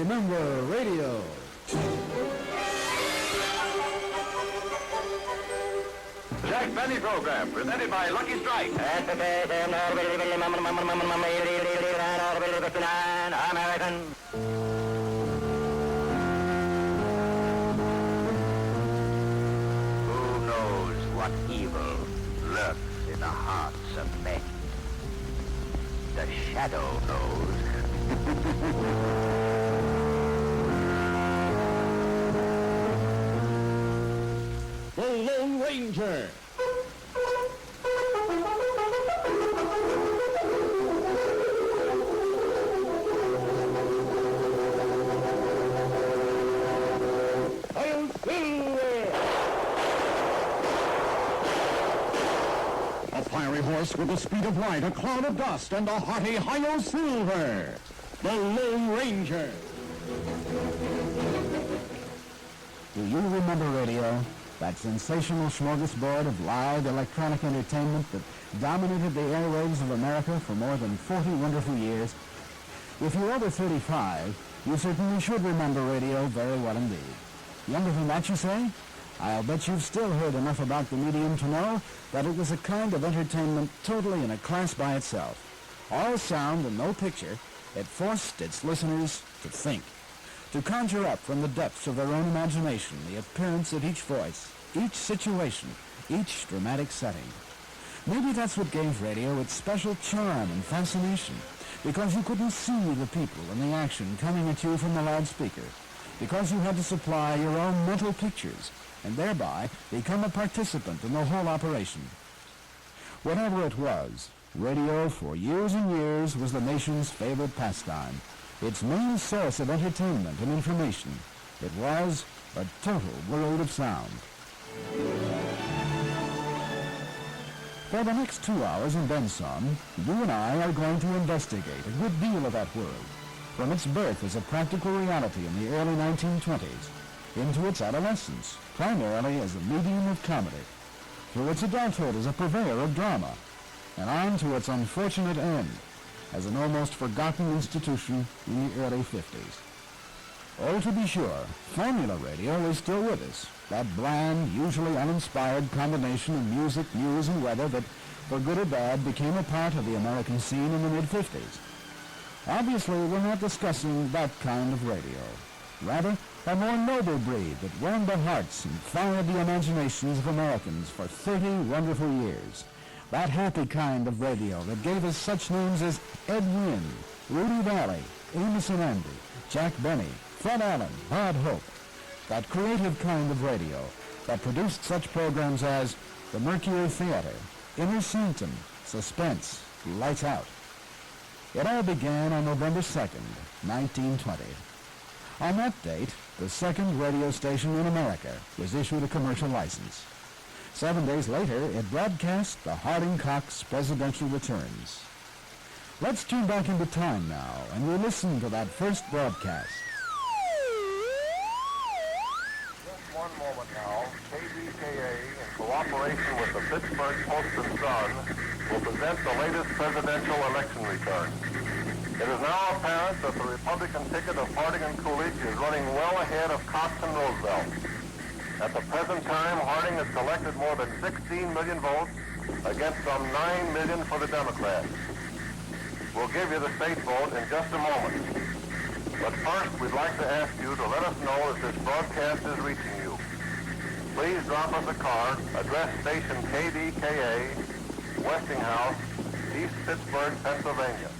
Remember Radio. Jack Benny program presented by Lucky Strike. American. Who knows what evil lurks in the hearts of men? The shadow knows. The Lone Ranger. A fiery horse with the speed of light, a cloud of dust, and a hearty hi-yo silver. The Lone Ranger. Do you remember radio? That sensational smorgasbord of loud electronic entertainment that dominated the airwaves of America for more than 40 wonderful years? If you're over 35, you certainly should remember radio very well indeed. Younger than that, you say? I'll bet you've still heard enough about the medium to know that it was a kind of entertainment totally in a class by itself. All sound and no picture, it forced its listeners to think, to conjure up from the depths of their own imagination the appearance of each voice, each situation, each dramatic setting. Maybe that's what gave radio its special charm and fascination, because you couldn't see the people and the action coming at you from the loudspeaker, because you had to supply your own mental pictures, and thereby become a participant in the whole operation. Whatever it was, radio for years and years was the nation's favorite pastime, its main source of entertainment and information. It was a total world of sound. For the next 2 hours in Benson, you and I are going to investigate a good deal of that world, from its birth as a practical reality in the early 1920s, into its adolescence, primarily as a medium of comedy, through its adulthood as a purveyor of drama, and on to its unfortunate end as an almost forgotten institution in the early 50s. Oh, to be sure, formula radio is still with us, that bland, usually uninspired combination of music, news, and weather that, for good or bad, became a part of the American scene in the mid-50s. Obviously, we're not discussing that kind of radio. Rather, a more noble breed that warmed the hearts and fired the imaginations of Americans for 30 wonderful years. That happy kind of radio that gave us such names as Ed Wynn, Rudy Valley, Amos and Andy, Jack Benny, Fred Allen, Bob Hope. That creative kind of radio that produced such programs as The Mercury Theater, Inner Sanctum, Suspense, Lights Out. It all began on November 2nd, 1920. On that date, the second radio station in America was issued a commercial license. 7 days later, it broadcast the Harding Cox presidential returns. Let's tune back into time now, and we'll listen to that first broadcast. Just one moment now. KDKA, in cooperation with the Pittsburgh Post and Sun, will present the latest presidential election returns. It is now apparent that the Republican ticket of Harding and Coolidge is running well ahead of Cox and Roosevelt. At the present time, Harding has collected more than 16 million votes against some 9 million for the Democrats. We'll give you the state vote in just a moment. But first, we'd like to ask you to let us know if this broadcast is reaching you. Please drop us a card, address station KDKA, Westinghouse, East Pittsburgh, Pennsylvania.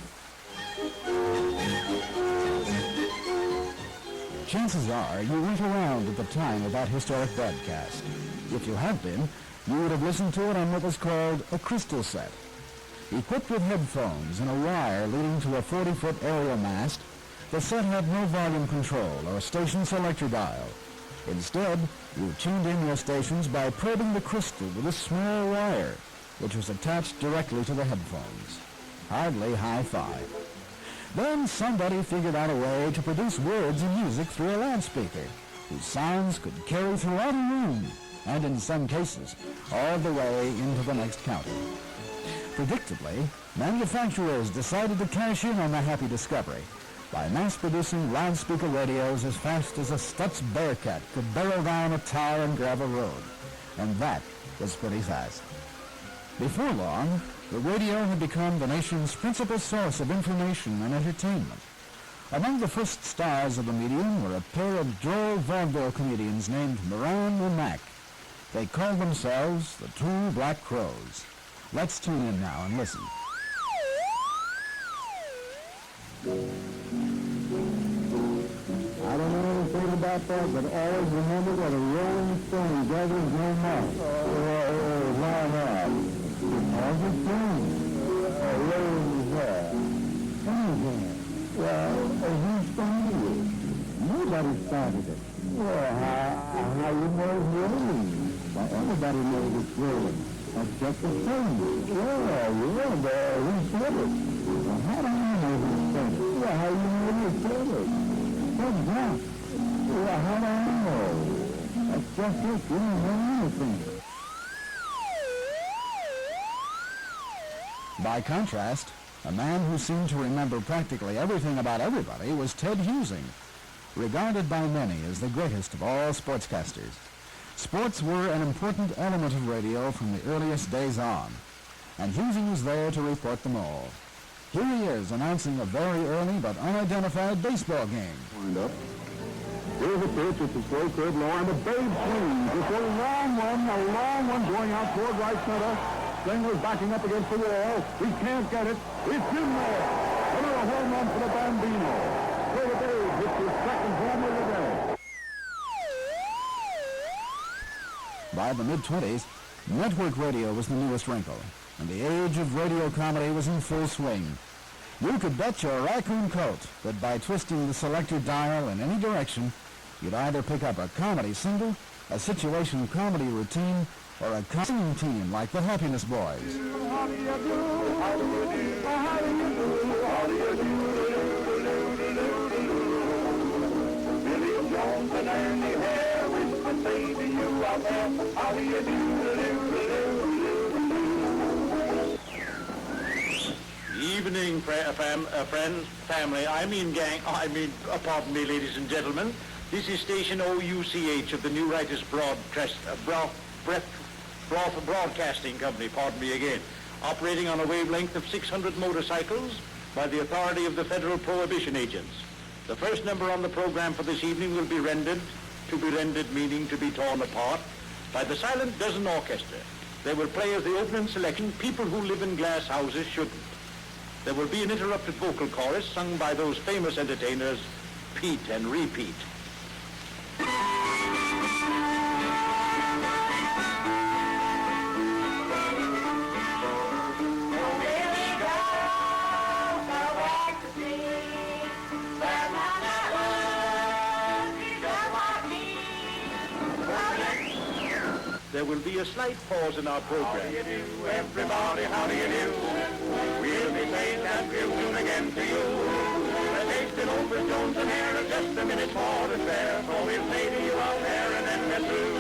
Chances are you weren't around at the time of that historic broadcast. If you had been, you would have listened to it on what was called a crystal set. Equipped with headphones and a wire leading to a 40-foot aerial mast, the set had no volume control or station selector dial. Instead, you tuned in your stations by probing the crystal with a small wire, which was attached directly to the headphones. Hardly hi-fi. Then somebody figured out a way to produce words and music through a loudspeaker, whose sounds could carry throughout a room, and in some cases, all the way into the next county. Predictably, manufacturers decided to cash in on the happy discovery, by mass-producing loudspeaker radios as fast as a Stutz Bearcat could barrel down a tar and gravel road. And that was pretty fast. Before long, the radio had become the nation's principal source of information and entertainment. Among the first stars of the medium were a pair of droll vaudeville comedians named Moran and Mac. They called themselves the Two Black Crows. Let's tune in now and listen. I don't know anything about that, but always remember that a rolling stone gathers no moss. Why not? How's it going? Rolling there. Anything. Well, who started it? Nobody started it. Well, how you know it's rolling? Well, everybody knows it's rolling. That's just the thing. But who said it? Well, how do I know who said it? Well, how you know who said it? What's that? Well, how do I know? That's just it. You don't know anything. By contrast, a man who seemed to remember practically everything about everybody was Ted Husing, regarded by many as the greatest of all sportscasters. Sports were an important element of radio from the earliest days on, and Husing was there to report them all. Here he is announcing a very early but unidentified baseball game. Wind up. Here's a pitch. It's a slow curve low, and the base swings. It's a long one going out toward right center. Springer's backing up against the wall. He can't get it. It's in there. Another home run for the Bambino. Joe Dave hits his second homer of the day. By the mid-20s, network radio was the newest wrinkle, and the age of radio comedy was in full swing. You could bet your raccoon coat that by twisting the selector dial in any direction, you'd either pick up a comedy single, a situation comedy routine, or a singing team like the Happiness Boys. How do you do? How do you do? How do you do? How do you do? Billy Jones and Ernie Hare, whisper say to you out there, how do you do? Evening, friends, family, pardon me, ladies and gentlemen. This is station OUCH of the New Writers Broadcasting Company, pardon me again, operating on a wavelength of 600 motorcycles by the authority of the Federal Prohibition Agents. The first number on the program for this evening will be rendered, meaning to be torn apart, by the Silent Dozen Orchestra. They will play as the opening selection, People Who Live in Glass Houses Shouldn't. There will be an interrupted vocal chorus sung by those famous entertainers, Pete and Repeat. There will be a slight pause in our program. How do you do, everybody? How do you do? We'll be saying that real soon again to you. The tasting over Jones and Hare is just a minute more to spare. So we'll say to you out there and then we're through.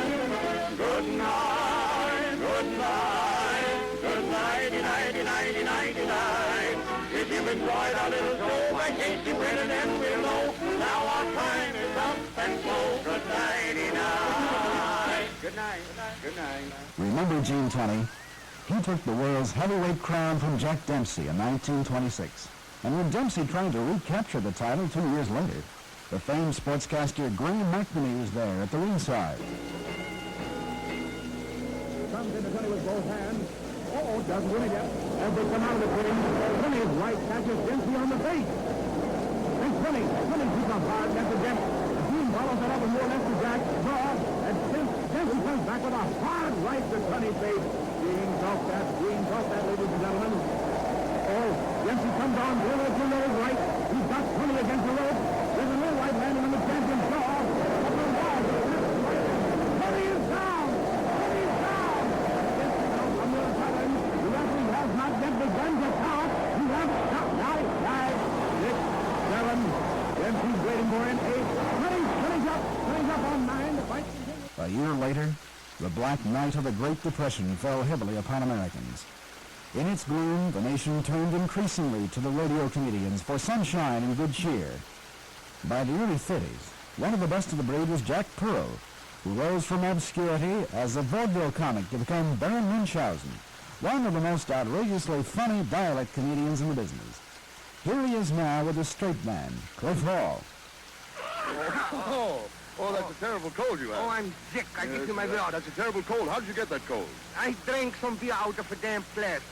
Good night, good night, good nighty, nighty, nighty, nighty, night. If you've enjoyed our little show by Casey Brennan and we'll know. Now our time is up and so good nighty, night. Good night, good night. Remember Gene Tunney? He took the world's heavyweight crown from Jack Dempsey in 1926. And when Dempsey tried to recapture the title 2 years later, the famed sportscaster Graham McNamee was there at the ringside. Comes into Tunney with both hands. Doesn't win again. As they come out of the ring, Tunney's right catches Dempsey on the face. And Tunney keeps up hard left to Dempsey. Gene follows it up with more left to Jack. Draw. And Dempsey comes back with a hard right to Tunney's face. Gene off that, ladies and gentlemen. Oh, Dempsey comes on, to the right. He's got Tunney against the rope. There's a little right landing on the champion's jaw. Tunney is down! Tunney is down! Dempsey now from the other side. The referee has not yet begun to count. He has stopped. 9, 6, 7. Dempsey's waiting for an 8. Tunney's up on 9. The fight continues. A year later, the Black Night of the Great Depression fell heavily upon Americans. In its gloom, the nation turned increasingly to the radio comedians for sunshine and good cheer. By the early 30s, one of the best of the breed was Jack Pearl, who rose from obscurity as a vaudeville comic to become Baron Munchausen, one of the most outrageously funny dialect comedians in the business. Here he is now with a straight man, Cliff Hall. Oh, that's a terrible cold you have. Oh, I'm sick. I give you my word. That's a terrible cold. How did you get that cold? I drank some beer out of a damp flask.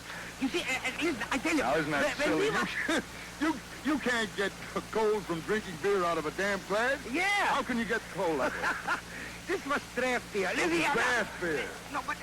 You see, listen, I tell you... Now, isn't that when silly? we were- You can't get a cold from drinking beer out of a damp flask? Yeah. How can you get cold that way? This was draft beer. Listen here. Draft beer. No, but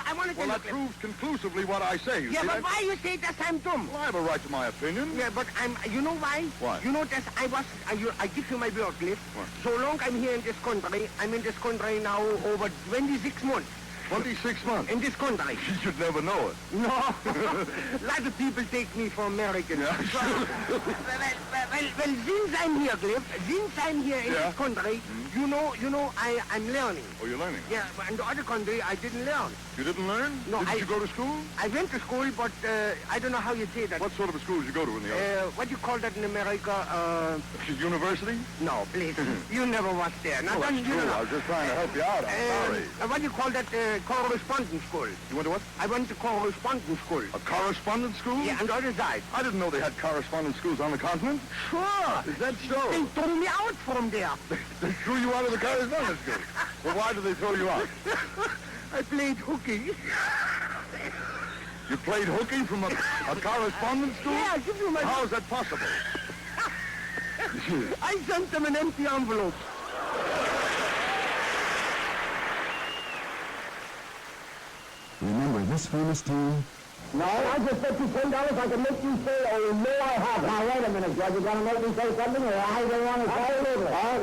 I want to tell Well, you... that proves conclusively what I say. You Yeah, see but that? why you say that I'm dumb? Well, I have a right to my opinion. Yeah, but you know why? Why? You know that I give you my word, Cliff. What? So long I'm here in this country, I'm in this country now over 26 months. 26 months. In this country. You should never know it. No. A lot of people take me for American. Yeah. Well, since I'm here, Cliff, since I'm here in Yeah. this country, you know, I'm learning. Oh, you're learning? Yeah, but in the other country, I didn't learn. You didn't learn? No, Didn't you go to school? I went to school, but I don't know how you say that. What sort of a school did you go to in the other? What do you call that in America? University? No, please. You never was there. Now, Oh, don't that's you true. know. I was just trying to help you out. I'm sorry. What do you call that? Correspondence school. You went to what? I went to correspondence school. A correspondence school? Yeah, on the other side. I didn't know they had correspondence schools on the continent. Sure. Is that so? They threw me out from there. They threw you out of the correspondence school. Well, why did they throw you out? I played hooky. You played hooky from a correspondence school? Yeah, I give you my... How is that possible? I sent them an empty envelope. Remember this famous tune? No, I just bet you $10 I can make you say, oh, no, I have. Now, wait a minute, Judge. You're going to make me say something, or I don't want to say it.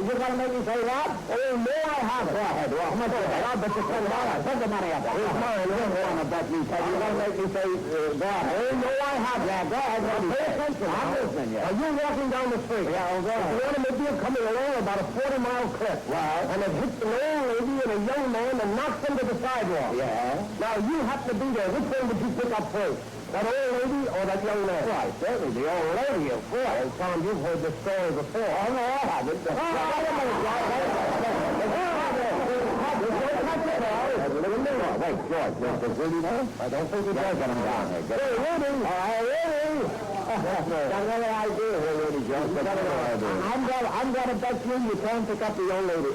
You're going to make me say what? Oh, no, I have. Go ahead. Well, how much is it? I'll bet you $10. Put the money up there. Here's mine. You don't want to bet me. You're going to make me say, go ahead. Oh, no, I have. Yeah, go ahead. Well, pay attention. I'm listening, yeah. Are you walking down the street? Yeah, I'll go ahead. The automobile coming along about a 40-mile clip. Wow. And it hits an old lady and a young man and knocks them to the sidewalk. Yeah. Now, you happen to be there. Which one would you pick up first? That old lady or that young man? Right, certainly the old lady, of course. Well, Tom, you've heard this story before. Oh, no, I haven't. Wait a minute, George. Wait, George, does Rudy know? I don't think he does when I'm down here. Hey, Rudy! All right, Rudy! Got another idea here, Rudy, George. I'm going to bet you can't pick up the young lady.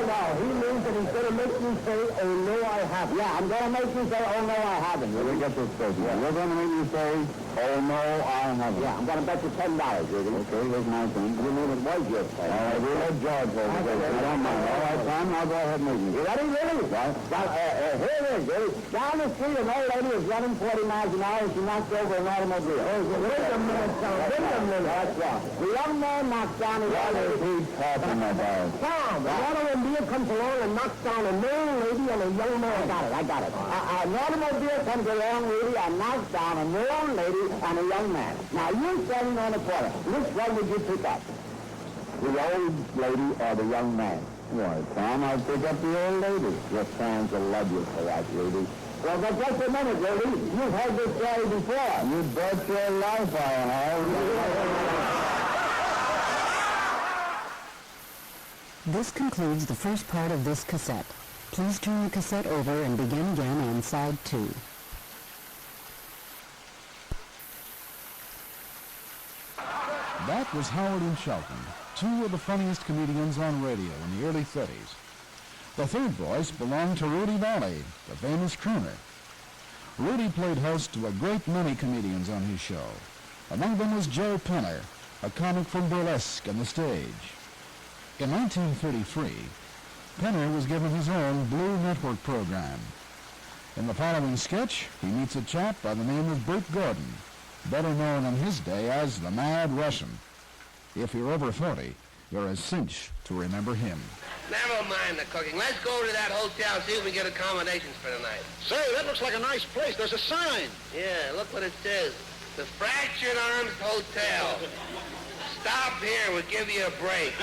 No, he means that he's going to make me say, oh, no, I haven't. Yeah, I'm going to make you say, oh, no, I haven't. Let me get this straight. Yeah. You're going to make me say, oh, no, I haven't. Yeah, I'm going to bet you $10, Rudy. Okay, here's my thing. You mean it was your thing. All right, we'll let George hold it. You don't mind. All right, Tom, I'll go ahead and make you. You ready, Rudy? Right. Well, here it is, Rudy. Down the street, an old lady is running 40 miles an hour and she knocks over an automobile. Wait a minute, Tom. Wait a minute. That's right. The young man knocks down the old lady. He's talking about. Tom, the automobile comes along and knocks down an old lady and a young man. I got it. An automobile comes along, Rudy, and knocks down an old lady and a young man. Now, you're standing on the corner. Which one would you pick up? The old lady or the young man? Why, Tom, I'll pick up the old lady. Your fans will love you for that, Rudy. Well, but just a minute, Rudy. You've heard this story before. You bet your life I have. This concludes the first part of this cassette. Please turn the cassette over and begin again on side 2. That was Howard and Shelton, two of the funniest comedians on radio in the early 30s. The third voice belonged to Rudy Valley, the famous crooner. Rudy played host to a great many comedians on his show. Among them was Joe Penner, a comic from burlesque and the stage. In 1933, Penner was given his own Blue Network program. In the following sketch, he meets a chap by the name of Bert Gordon, better known in his day as the Mad Russian. If you're over 40, you're a cinch to remember him. Never mind the cooking. Let's go to that hotel and see if we get accommodations for the night. Say, that looks like a nice place. There's a sign. Yeah, look what it says. The Fractured Arms Hotel. Stop here. We'll give you a break.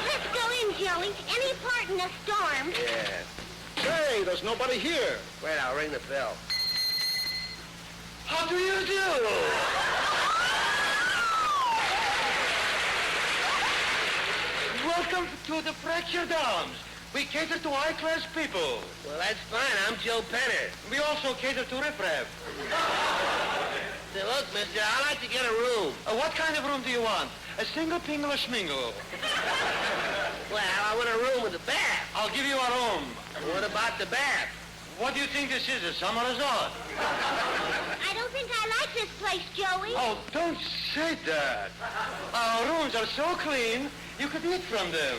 Let's go in, Joey. Any part in the storm. Yeah. Say, there's nobody here. Wait, I'll ring the bell. How do you do? Welcome to the Fractured Arms. We cater to high-class people. Well, that's fine. I'm Joe Penner. We also cater to riffraff. Say, look, mister, I'd like to get a room. What kind of room do you want? A single, pingle, or schmingle? Well, I want a room with a bath. I'll give you a room. What about the bath? What do you think this is, a summer resort? I don't think I like this place, Joey. Oh, don't say that. Our rooms are so clean, you could eat from them.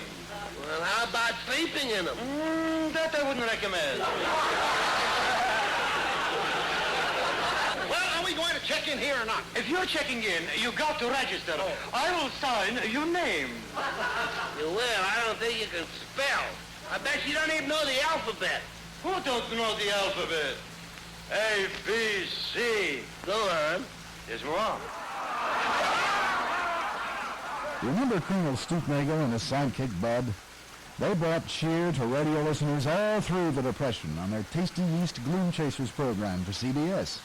Well, how about sleeping in them? That I wouldn't recommend. Well, are we going to check in here or not? If you're checking in, you got to register. I will sign your name. You will. I don't think you can spell. I bet you don't even know the alphabet. Who don't know the alphabet? A, B, C. Go on. There's more. Remember Colonel Stoopnagel and his sidekick Bud? They brought cheer to radio listeners all through the Depression on their Tasty Yeast Gloom Chasers program for CBS.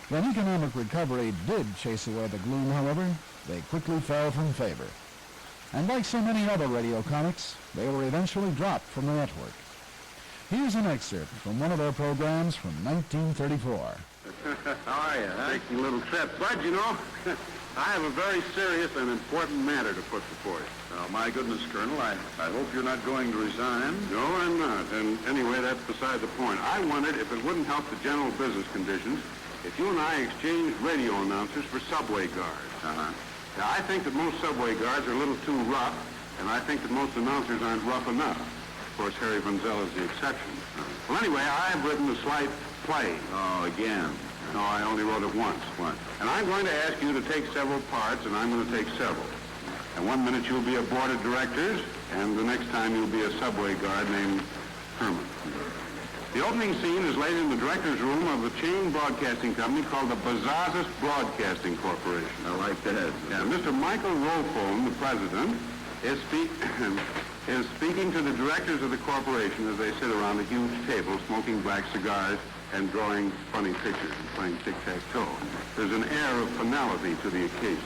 When economic recovery did chase away the gloom, however, they quickly fell from favor. And like so many other radio comics, they were eventually dropped from the network. Here's an excerpt from one of their programs from 1934. How are you? Taking a little trip. Bud, you know, I have a very serious and important matter to put before you. Oh, my goodness, Colonel, I hope you're not going to resign. No, I'm not. And anyway, that's beside the point. I wondered if it wouldn't help the general business conditions if you and I exchanged radio announcers for subway guards. Uh-huh. Now, I think that most subway guards are a little too rough, and I think that most announcers aren't rough enough. Of course, Harry Von Zell is the exception. Well, anyway, I've written a slight play. Oh, again. No, I only wrote it once. And I'm going to ask you to take several parts, and I'm going to take several. And one minute you'll be a board of directors, and the next time you'll be a subway guard named Herman. The opening scene is laid in the director's room of a chain broadcasting company called the Bazazis Broadcasting Corporation. I like that. Yeah, Mr. Michael Rolfone, the president, is speaking to the directors of the corporation as they sit around a huge table smoking black cigars and drawing funny pictures and playing tic-tac-toe. There's an air of finality to the occasion.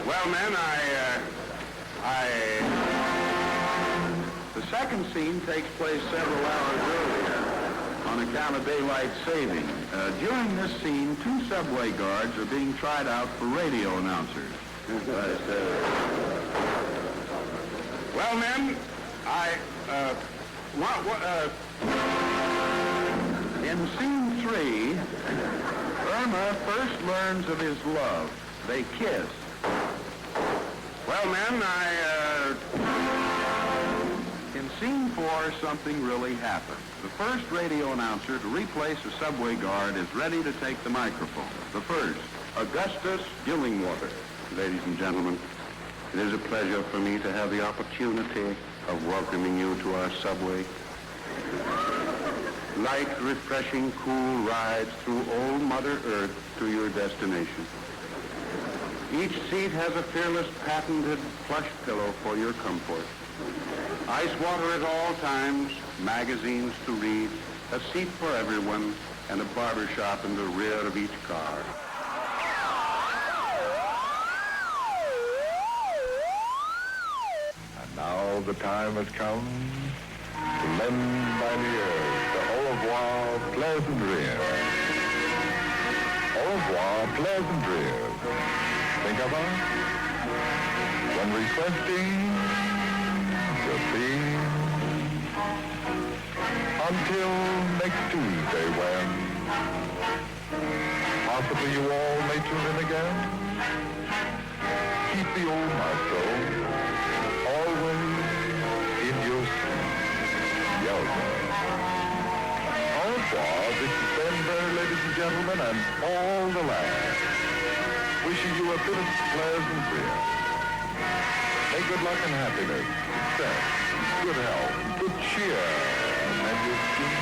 Well, men, the second scene takes place several hours earlier on account of daylight saving. During this scene, 2 subway guards are being tried out for radio announcers. Well, men, in scene 3, Irma first learns of his love. They kiss. Well, men, in scene 4, something really happened. The first radio announcer to replace a subway guard is ready to take the microphone. The first, Augustus Gillingwater. Ladies and gentlemen, it is a pleasure for me to have the opportunity of welcoming you to our subway. Light, refreshing, cool rides through old Mother Earth to your destination. Each seat has a fearless patented plush pillow for your comfort. Ice water at all times, magazines to read, a seat for everyone, and a barber shop in the rear of each car. And now the time has come to lend mine ears to au revoir, Pleasantria. Au revoir, Pleasantria. Think of us when requesting the theme. Until next Tuesday when possibly you all may tune in again. Keep the old maestro always in your seat. Yellow. Au revoir, this is Ben Burr, ladies and gentlemen, and all the land. Wishing you a bit of pleasant beer. May good luck and happiness, success, good health, good cheer, and your skin.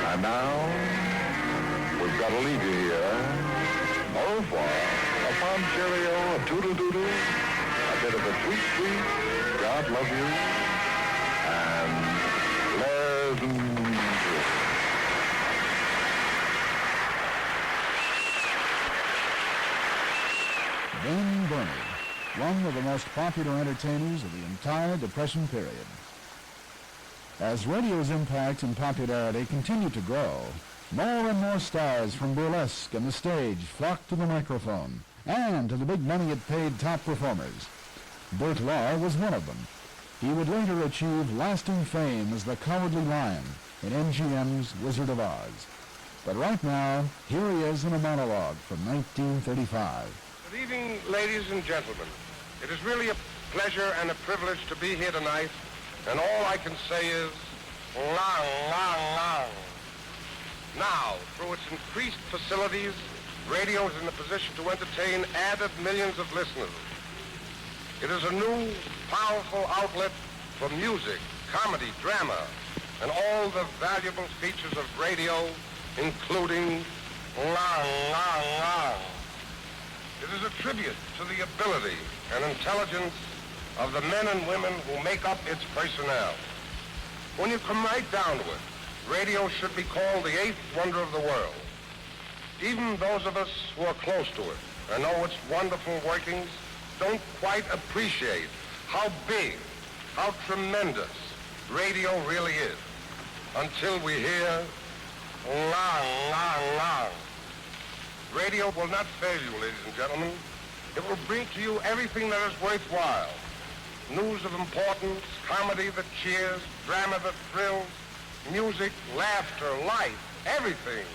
And now, we've got to leave you here. Au revoir. Upon cheerio, a toodle-doodle. bit of a sweet, sweet God love you and pleasant dreams. Dane Burney, one of the most popular entertainers of the entire Depression period. As radio's impact and popularity continued to grow, more and more stars from burlesque and the stage flocked to the microphone and to the big money it paid top performers. Burt Lahr was one of them. He would later achieve lasting fame as the Cowardly Lion in MGM's Wizard of Oz. But right now, here he is in a monologue from 1935. Good evening, ladies and gentlemen. It is really a pleasure and a privilege to be here tonight, and all I can say is, long, long, long. Now, through its increased facilities, radio is in a position to entertain added millions of listeners. It is a new, powerful outlet for music, comedy, drama, and all the valuable features of radio, including long, long, long. It is a tribute to the ability and intelligence of the men and women who make up its personnel. When you come right down to it, radio should be called the eighth wonder of the world. Even those of us who are close to it and know its wonderful workings don't quite appreciate how big, how tremendous radio really is until we hear long, long, long. Radio will not fail you, ladies and gentlemen. It will bring to you everything that is worthwhile. News of importance, comedy that cheers, drama that thrills, music, laughter, life, everything,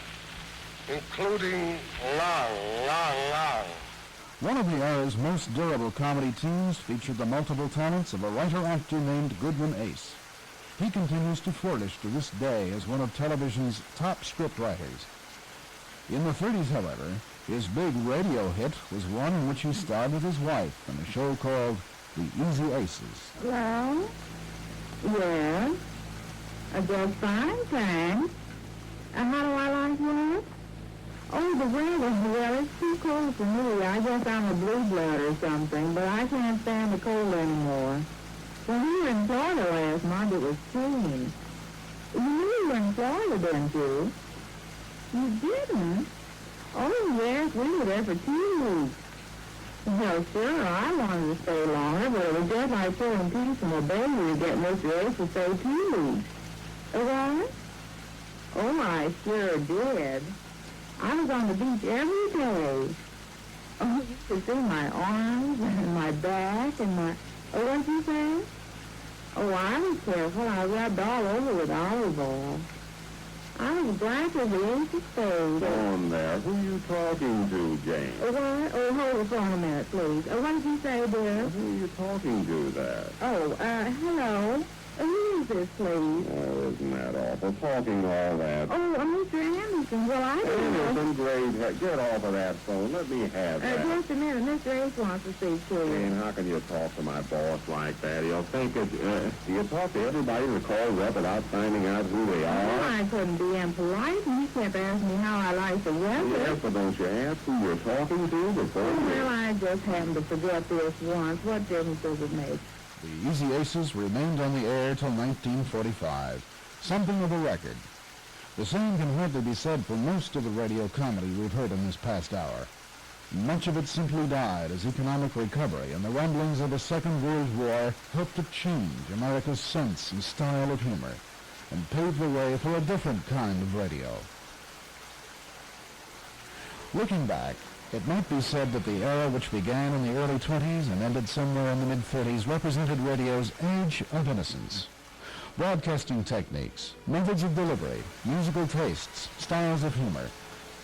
including long, long, long. One of the era's most durable comedy tunes featured the multiple talents of a writer-actor named Goodman Ace. He continues to flourish to this day as one of television's top scriptwriters. In the 30s, however, his big radio hit was one in which he starred with his wife in a show called The Easy Aces. Hello? Yes? Just fine, thanks. How do I like what? Oh, the weather, well, it's too cold for me. I guess I'm a blue blood or something, but I can't stand the cold anymore. When we were in Florida last month, it was chilly. You knew you were in Florida, didn't you? You didn't? Oh, yes, we were there for 2 weeks. Well, sure, I wanted to stay longer, but it was just like pulling teeth from a baby to get Mr. Ace to stay 2 weeks. What? Oh, I sure did. I was on the beach every day. Oh, you could see my arms and my back and my... Oh, what'd you say? Oh, I was careful. I rubbed all over with olive oil. I was black as the ace of spades. On there. Who are you talking to, Jane? Oh, what? Oh, hold the phone a minute, please. Oh, what did you say, dear? Who are you talking to there? Oh, hello. Who is this, please? Oh, isn't that awful? Talking all that. Oh, Mr. Anderson. Well, I don't know. Anderson, great. Get off of that phone. Let me have that. Just a minute. Mr. Ace wants to speak to you. Jane, how can you talk to my boss like that? He'll think it... do you talk to everybody that calls up without finding out who they are? Well, I couldn't be impolite. He kept asking me how I like the weather. Yes, but don't you ask who you're talking to before you... Well, I just happened to forget this once. What difference does it make? The Easy Aces remained on the air till 1945, something of a record. The same can hardly be said for most of the radio comedy we've heard in this past hour. Much of it simply died as economic recovery and the rumblings of the Second World War helped to change America's sense and style of humor and paved the way for a different kind of radio. Looking back, it might be said that the era which began in the early 20s and ended somewhere in the mid-30s represented radio's age of innocence. Broadcasting techniques, methods of delivery, musical tastes, styles of humor,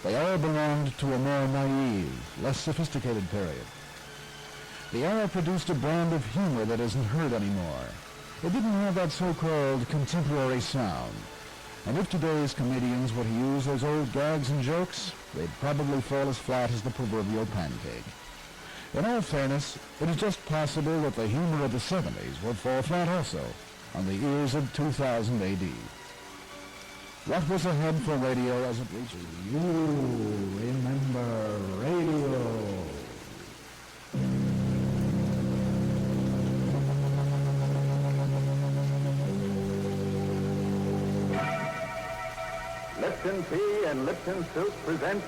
they all belonged to a more naive, less sophisticated period. The era produced a brand of humor that isn't heard anymore. It didn't have that so-called contemporary sound. And if today's comedians were to use those old gags and jokes, they'd probably fall as flat as the proverbial pancake. In all fairness, it is just possible that the humor of the 70s will fall flat also on the ears of 2000 AD. What was ahead for radio as it reaches you? Remember radio. Lipton Tea and Lipton Soup present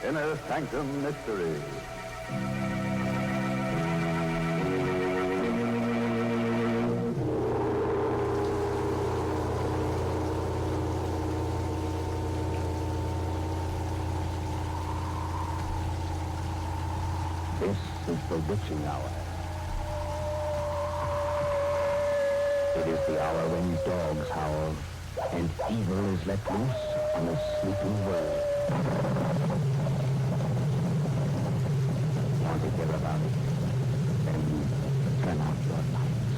Inner Sanctum Mystery. This is the witching hour. It is the hour when dogs howl and evil is let loose on a sleeping world. Want to hear about it? Then turn out your lights.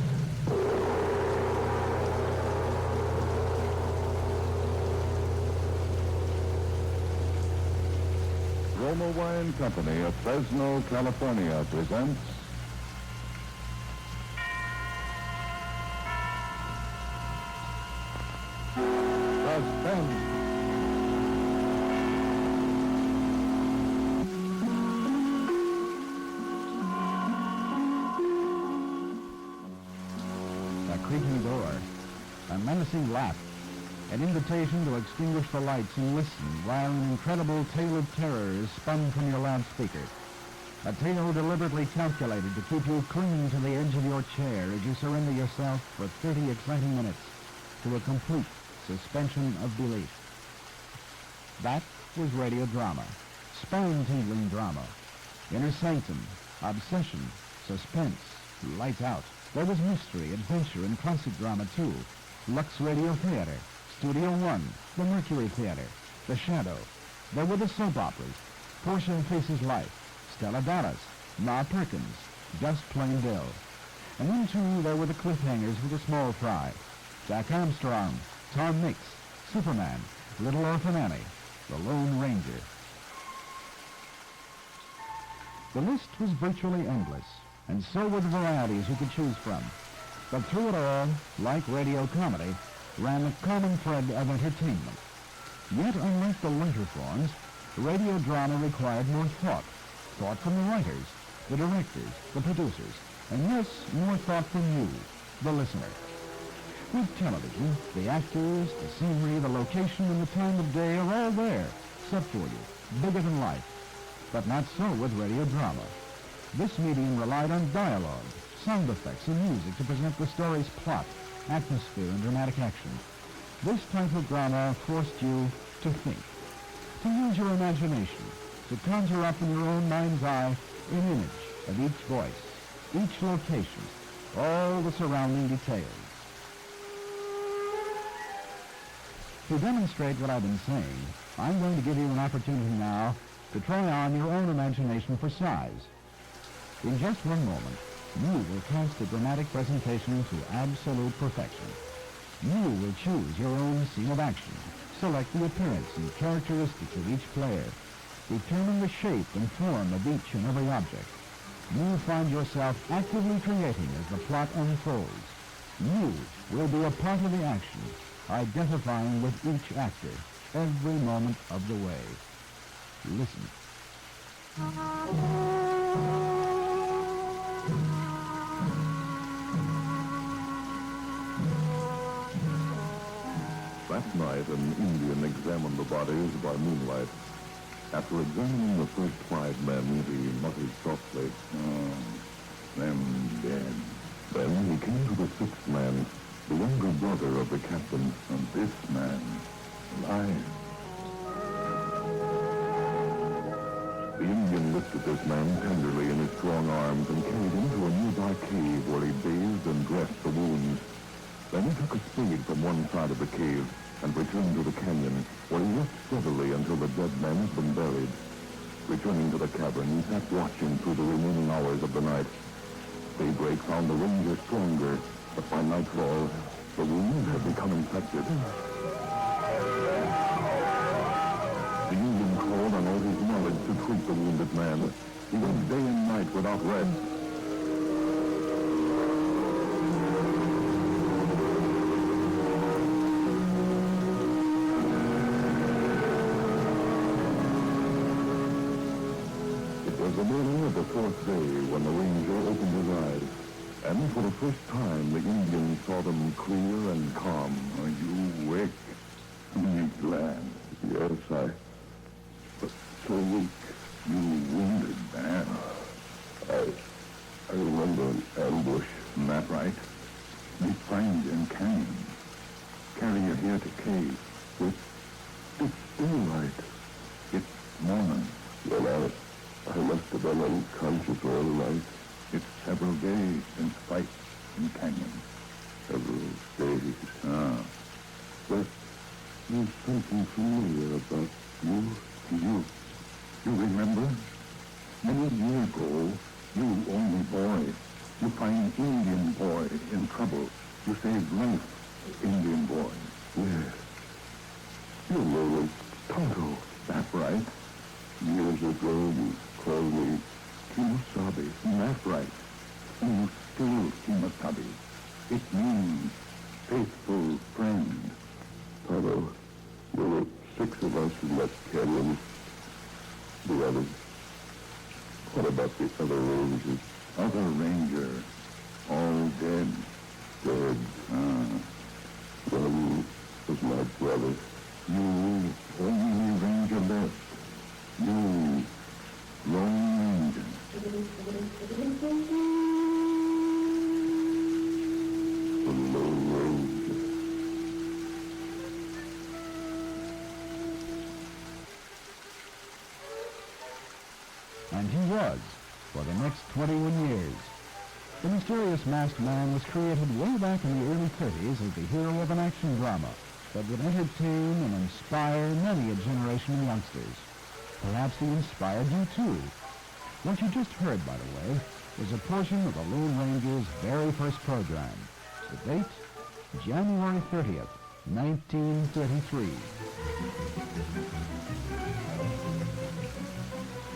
Roma Wine Company of Fresno, California presents Suspense. A creaking door, a menacing laugh, an invitation to extinguish the lights and listen while an incredible tale of terror is spun from your loudspeaker. A tale deliberately calculated to keep you clinging to the edge of your chair as you surrender yourself for 30 exciting minutes to a complete suspension of belief. That was radio drama, spine-tingling drama, inner sanctum, obsession, suspense, lights out. There was mystery, adventure, and classic drama too. Lux Radio Theater, Studio One, the Mercury Theater, The Shadow. There were the soap operas, Portia Faces Life, Stella Dallas, Ma Perkins, Just Plain Bill. And then too there were the cliffhangers with a small fry. Jack Armstrong, Tom Mix, Superman, Little Orphan Annie, The Lone Ranger. The list was virtually endless, and so were the varieties you could choose from. But through it all, like radio comedy, ran a common thread of entertainment. Yet, unlike the later forms, radio drama required more thought. Thought from the writers, the directors, the producers, and yes, more thought from you, the listener. With television, the actors, the scenery, the location, and the time of day are all there, set for you, bigger than life. But not so with radio drama. This medium relied on dialogue, sound effects, and music to present the story's plot, atmosphere, and dramatic action. This type of drama forced you to think, to use your imagination, to conjure up in your own mind's eye an image of each voice, each location, all the surrounding details. To demonstrate what I've been saying, I'm going to give you an opportunity now to try on your own imagination for size. In just one moment, you will cast a dramatic presentation to absolute perfection. You will choose your own scene of action, select the appearance and characteristics of each player, determine the shape and form of each and every object. You find yourself actively creating as the plot unfolds. You will be a part of the action, identifying with each actor every moment of the way. Listen. Last night, an Indian examined the bodies by moonlight. After examining the first 5 men, he muttered softly, them dead. Then he came to the 6th man, the younger brother of the captain, and this man, alive. The Indian lifted this man tenderly in his strong arms and carried him to a nearby cave where he bathed and dressed the wounds. Then he took a spade from one side of the cave and returned to the canyon, where he worked steadily until the dead men had been buried. Returning to the cavern, he sat watching through the remaining hours of the night. Daybreak found the ranger stronger, but by nightfall, the wound had become infected. The Indian called on all his knowledge to treat the wounded man. He went day and night without rest. It was the morning of the 4th day when the ranger opened his eyes. And for the first time, the Indian saw them clear and calm. Are you awake? I'm glad. cave with its daylight. It's morning. Well, I must have been unconscious all night. It's several days since fights in canyon. Several days. But there's something familiar about you. You remember? Many years ago, you only boy. You find Indian boy in trouble. You save life, Indian boy. Yes. Your name is Tonto. That's right. Years ago, you called me Kimasabi. That's right. And you still Kimasabi. It means faithful friend. Tonto, there were 6 of us in that canyon. The others. What about the other rangers? Other ranger. All dead. Dead. One was my brother. You, only ranger left. You, Lone Ranger. The Lone Ranger. And he was, for the next 21 years. The mysterious masked man was created way back in the early 30s as the hero of an action drama that would entertain and inspire many a generation of youngsters. Perhaps he inspired you too. What you just heard, by the way, was a portion of the Lone Ranger's very first program. The date, January 30th, 1933.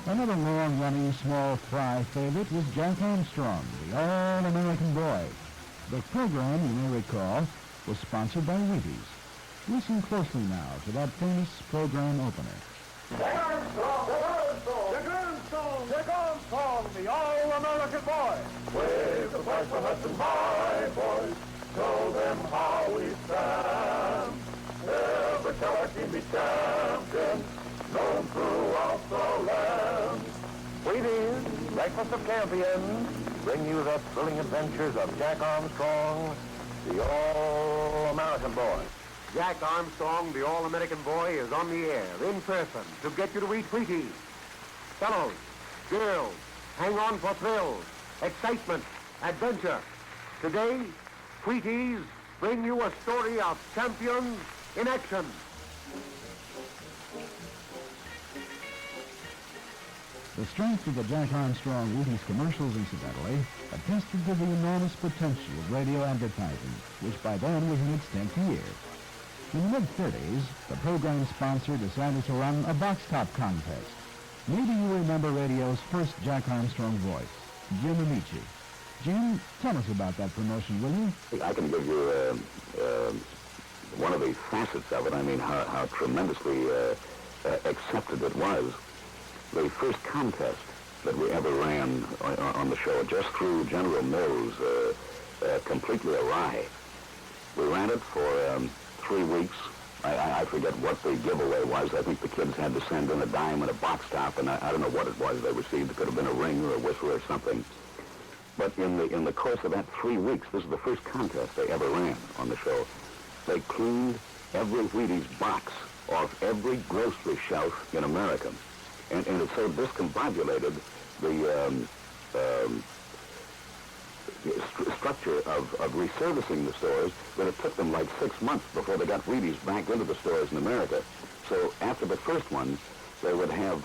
Another long-running small fry favorite was Jack Armstrong, the All-American Boy. The program, you may recall, was sponsored by Wheaties. Listen closely now to that famous program opener. Jack Armstrong, the All-American Boy. Wave the flag for Hudson High, boys. Show them how we stand. Never shall our team be champions, known throughout the land. Wheaties, breakfast of champions, bring you the thrilling adventures of Jack Armstrong, the All-American Boy. Jack Armstrong, the All-American Boy, is on the air, in person, to get you to eat Wheaties. Fellows, girls, hang on for thrills, excitement, adventure. Today, Wheaties bring you a story of champions in action. The strength of the Jack Armstrong Wheaties commercials, incidentally, attested to the enormous potential of radio advertising, which by then was in its 10th year. In the mid-30s, the program sponsor decided to run a box top contest. Maybe you remember radio's first Jack Armstrong voice, Jim Amici. Jim, tell us about that promotion, will you? I can give you one of the facets of it. I mean, how tremendously accepted it was. The first contest that we ever ran on the show just threw General Mills completely awry. We ran it for 3 weeks. I forget what the giveaway was. I think the kids had to send in a dime and a box top, and I don't know what it was they received. It could have been a ring or a whistle or something. But in the course of that 3 weeks, this is the first contest they ever ran on the show. They cleaned every Wheaties box off every grocery shelf in America. And it so discombobulated the structure of reservicing the stores that it took them like 6 months before they got Wheaties back into the stores in America. So after the first one, they would have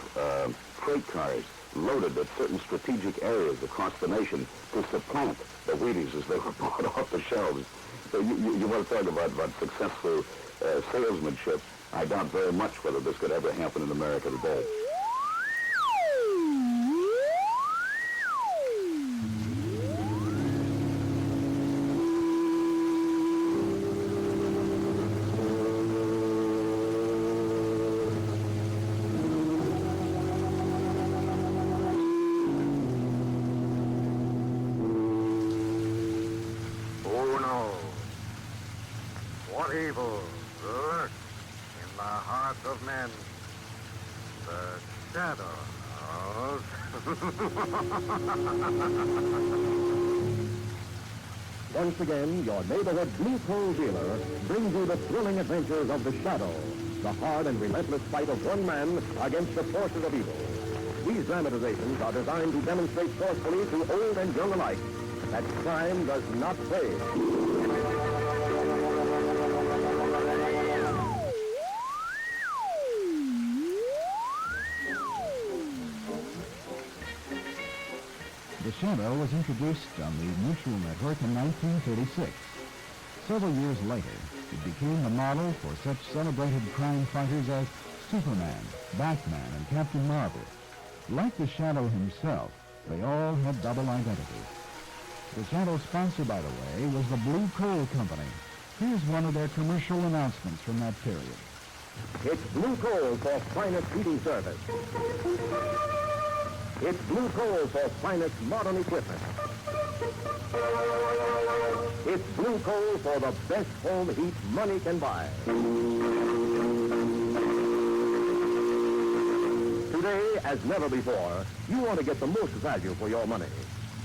freight cars loaded at certain strategic areas across the nation to supplant the Wheaties as they were bought off the shelves. So you want to talk about successful salesmanship. I doubt very much whether this could ever happen in America today. Evil lurks in the hearts of men. The shadows. Once again, your neighborhood blue coal dealer brings you the thrilling adventures of the Shadow, the hard and relentless fight of one man against the forces of evil. These dramatizations are designed to demonstrate forcefully to old and young alike that crime does not pay. The Shadow was introduced on the Mutual Network in 1936. Several years later, it became the model for such celebrated crime fighters as Superman, Batman, and Captain Marvel. Like the Shadow himself, they all had double identity. The Shadow's sponsor, by the way, was the Blue Coal Company. Here's one of their commercial announcements from that period. It's Blue Coal for finest heating service. It's Blue Coal for finest modern equipment. It's Blue Coal for the best home heat money can buy. Today, as never before, you want to get the most value for your money.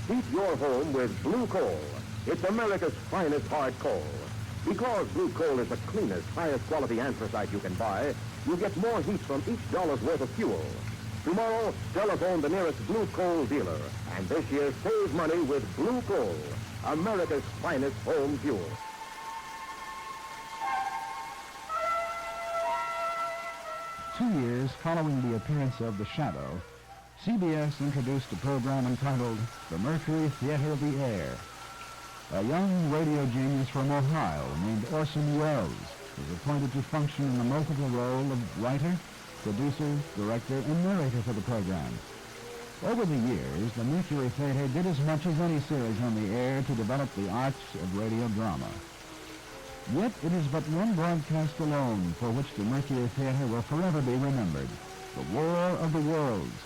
Heat your home with Blue Coal. It's America's finest hard coal. Because Blue Coal is the cleanest, highest quality anthracite you can buy, you get more heat from each dollar's worth of fuel. Tomorrow, telephone the nearest Blue Coal dealer, and this year save money with Blue Coal, America's finest home fuel. Two years following the appearance of The Shadow, CBS introduced a program entitled The Mercury Theater of the Air. A young radio genius from Ohio named Orson Welles was appointed to function in the multiple role of writer, producer, director, and narrator for the program. Over the years, the Mercury Theater did as much as any series on the air to develop the arts of radio drama. Yet it is but one broadcast alone for which the Mercury Theater will forever be remembered, The War of the Worlds.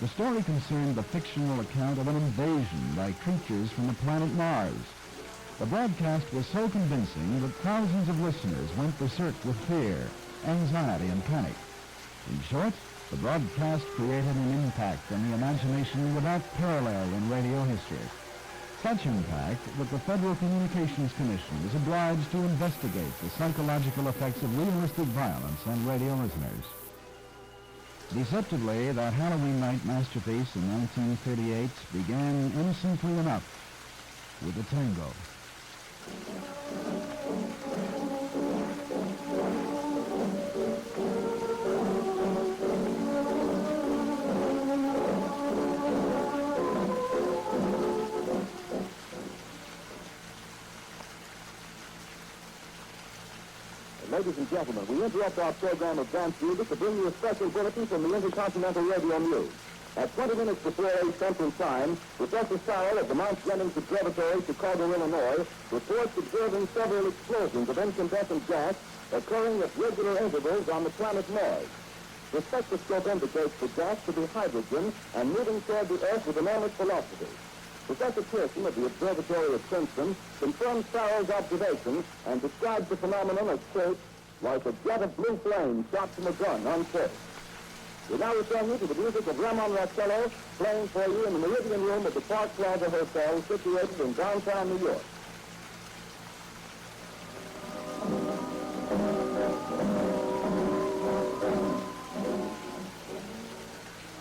The story concerned the fictional account of an invasion by creatures from the planet Mars. The broadcast was so convincing that thousands of listeners went berserk with fear, anxiety, and panic. In short, the broadcast created an impact on the imagination without parallel in radio history. Such impact that the Federal Communications Commission is obliged to investigate the psychological effects of realistic violence on radio listeners. Deceptively, that Halloween night masterpiece in 1938 began innocently enough with a tango. Ladies and gentlemen, we interrupt our program of Advance Music to bring you a special bulletin from the Intercontinental Radio News. At 20 minutes before 8 Central Time, Professor Sowell of the Mount Jennings Observatory, Chicago, Illinois, reports observing several explosions of incandescent gas occurring at regular intervals on the planet Mars. The spectroscope indicates the gas to be hydrogen and moving toward the Earth with enormous velocity. Professor Pearson of the Observatory of Princeton confirms Sowell's observation and describes the phenomenon as, quote, like a jet of blue flame shot from a gun, unquote. We now return you to the music of Ramon Rockello, playing for you in the Meridian Room of the Park Plaza Hotel, situated in downtown New York.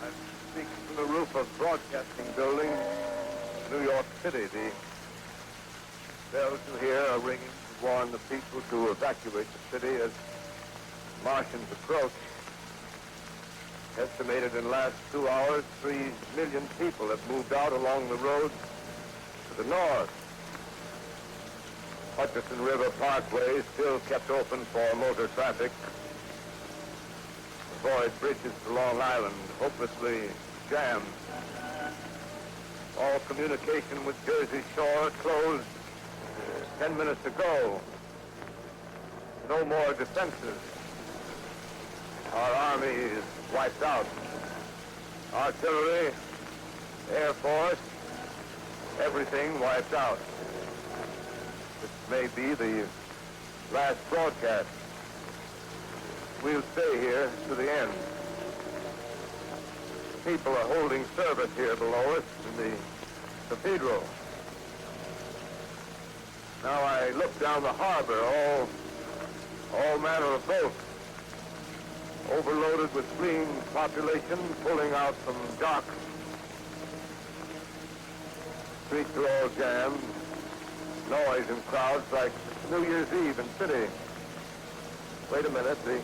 I'm speaking from the roof of Broadcasting Building, New York City. The bells you hear are ringing to warn the people to evacuate the city as Martians approach. Estimated in the last 2 hours, 3 million people have moved out along the roads to the north. Hutchison River Parkway is still kept open for motor traffic. The void bridges to Long Island hopelessly jammed. All communication with Jersey Shore closed 10 minutes ago. No more defenses. Our army is wiped out. Artillery, Air Force, everything wiped out. This may be the last broadcast. We'll stay here to the end. People are holding service here below us in the cathedral. Now I look down the harbor, all manner of boats, overloaded with fleeing population, pulling out from docks. Streets are all jammed, noise and crowds like New Year's Eve in city. Wait a minute, the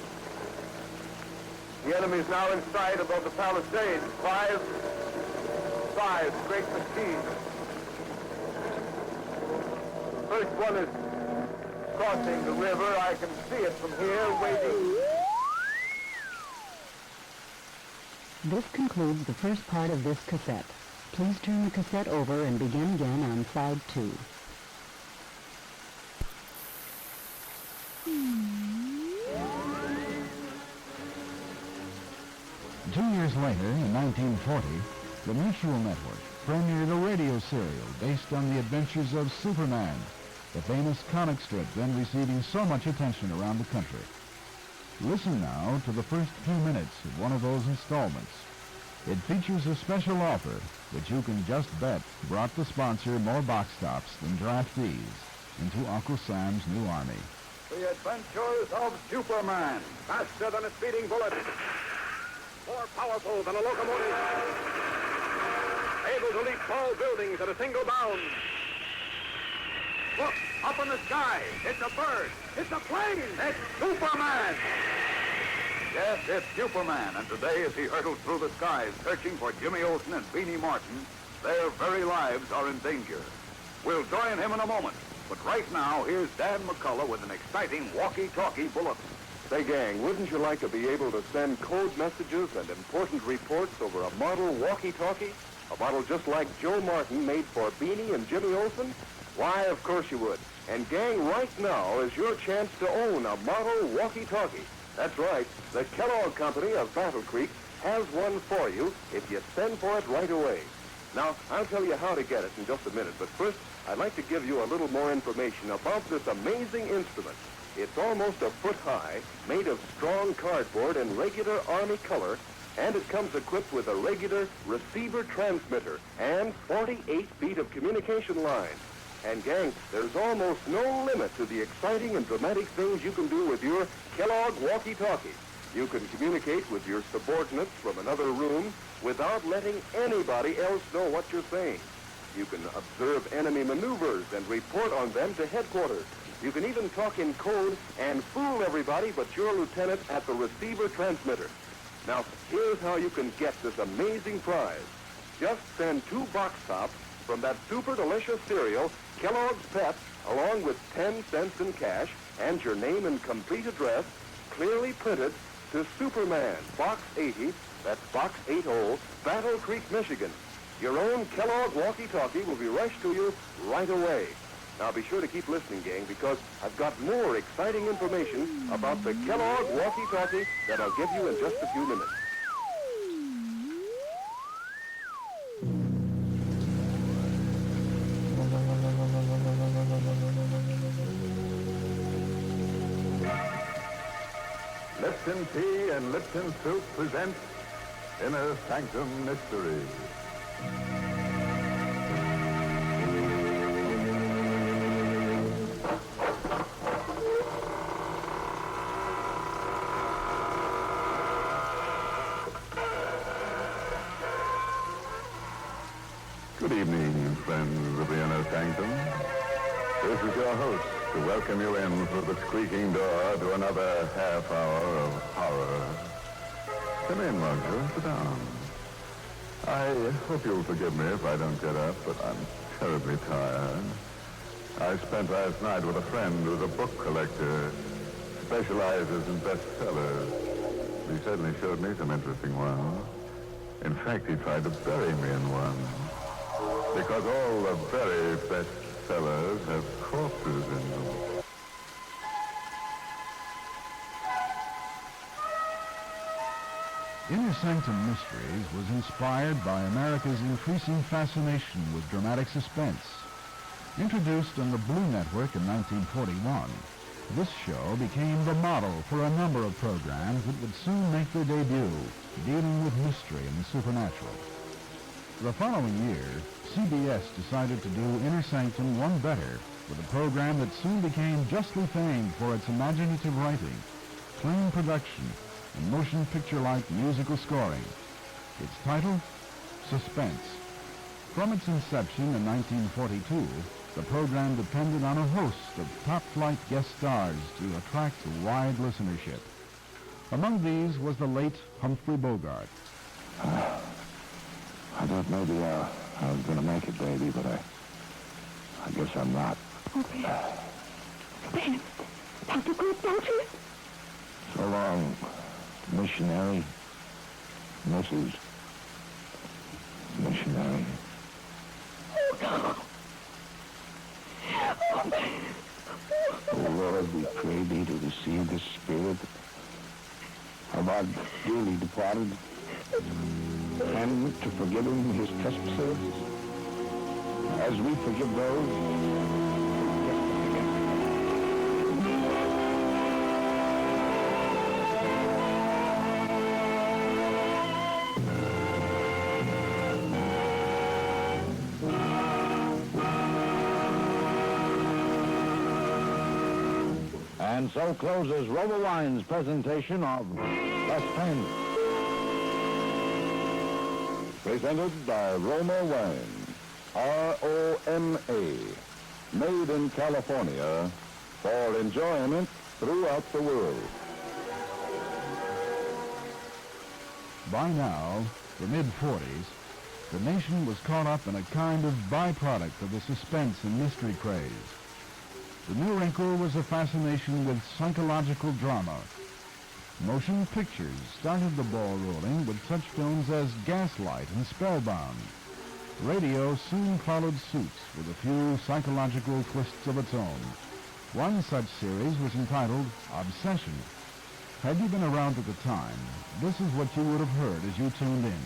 enemy's now in sight above the Palisades. Five great machines. First one is crossing the river. I can see it from here, waiting. This concludes the first part of this cassette. Please turn the cassette over and begin again on side 2. Two years later, in 1940, the Mutual Network premiered a radio serial based on the adventures of Superman, the famous comic strip then receiving so much attention around the country. Listen now to the first few minutes of one of those installments. It features a special offer, which you can just bet brought the sponsor more box tops than draftees into Uncle Sam's new army. The Adventures of Superman, faster than a speeding bullet, more powerful than a locomotive, able to leap tall buildings at a single bound. Look, up in the sky, it's a bird, it's a plane, it's Superman! Yes, it's Superman, and today as he hurtles through the skies searching for Jimmy Olsen and Beanie Martin, their very lives are in danger. We'll join him in a moment, but right now, here's Dan McCullough with an exciting walkie-talkie bulletin. Say, gang, wouldn't you like to be able to send code messages and important reports over a model walkie-talkie? A model just like Joe Martin made for Beanie and Jimmy Olsen? Why, of course you would. And gang, right now is your chance to own a model walkie-talkie. That's right. The Kellogg Company of Battle Creek has one for you if you send for it right away. Now, I'll tell you how to get it in just a minute, but first, I'd like to give you a little more information about this amazing instrument. It's almost a foot high, made of strong cardboard in regular Army color, and it comes equipped with a regular receiver transmitter and 48 feet of communication line. And gang, there's almost no limit to the exciting and dramatic things you can do with your Kellogg walkie-talkie. You can communicate with your subordinates from another room without letting anybody else know what you're saying. You can observe enemy maneuvers and report on them to headquarters. You can even talk in code and fool everybody but your lieutenant at the receiver transmitter. Now, here's how you can get this amazing prize. Just send 2 box tops from that super delicious cereal, Kellogg's Pep, along with 10 cents in cash and your name and complete address, clearly printed to Superman, Box 80, that's Box 80, Battle Creek, Michigan. Your own Kellogg walkie-talkie will be rushed to you right away. Now be sure to keep listening, gang, because I've got more exciting information about the Kellogg walkie-talkie that I'll give you in just a few minutes. Lipton Tea and Lipton Soup present Inner Sanctum Mystery. Good evening, friends of the Inner Sanctum. This is your host to welcome you in through the squeaking door to another half hour of horror. Come in, won't you? Sit down. I hope you'll forgive me if I don't get up, but I'm terribly tired. I spent last night with a friend who's a book collector, specializes in bestsellers. He certainly showed me some interesting ones. In fact, he tried to bury me in one. Because all the very best sellers have corpses in them. Inner Sanctum Mysteries was inspired by America's increasing fascination with dramatic suspense. Introduced on the Blue Network in 1941, this show became the model for a number of programs that would soon make their debut, dealing with mystery and the supernatural. The following year, CBS decided to do Inner Sanctum one better with a program that soon became justly famed for its imaginative writing, clean production, and motion picture-like musical scoring. Its title, Suspense. From its inception in 1942, the program depended on a host of top-flight guest stars to attract a wide listenership. Among these was the late Humphrey Bogart. I thought maybe I was going to make it, baby, but I guess I'm not. Okay. Stan, Dr. Group, don't you? So long, missionary, Mrs. Missionary. Oh, no. Oh, man. Oh, Lord, we pray thee to receive the spirit of our dearly departed, and to forgive him his trespasses, as we forgive those who trespass against us. And so closes Roma Wine's presentation of Suspense. Presented by Roma Wine, R-O-M-A, made in California for enjoyment throughout the world. By now, the mid-40s, the nation was caught up in a kind of byproduct of the suspense and mystery craze. The new wrinkle was a fascination with psychological drama. Motion pictures started the ball rolling with such films as Gaslight and Spellbound. Radio soon followed suit with a few psychological twists of its own. One such series was entitled Obsession. Had you been around at the time, this is what you would have heard as you tuned in.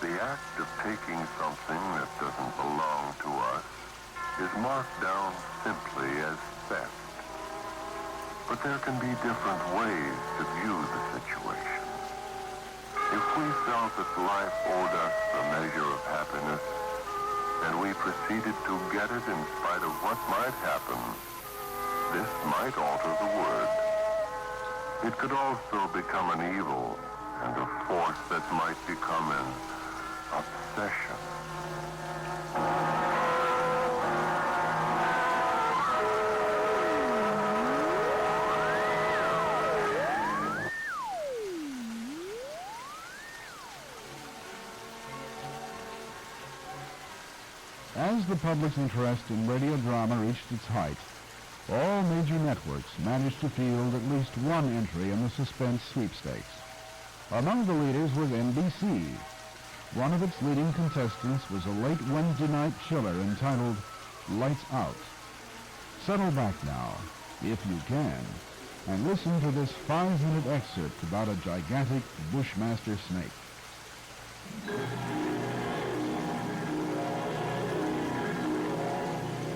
The act of taking something that doesn't belong to us is marked down simply as theft. But there can be different ways to view the situation. If we felt that life owed us a measure of happiness, and we proceeded to get it in spite of what might happen, this might alter the word. It could also become an evil and a force that might become an obsession. As the public's interest in radio drama reached its height, all major networks managed to field at least one entry in the suspense sweepstakes. Among the leaders was NBC. One of its leading contestants was a late Wednesday night chiller entitled Lights Out. Settle back now, if you can, and listen to this 5-minute excerpt about a gigantic bushmaster snake.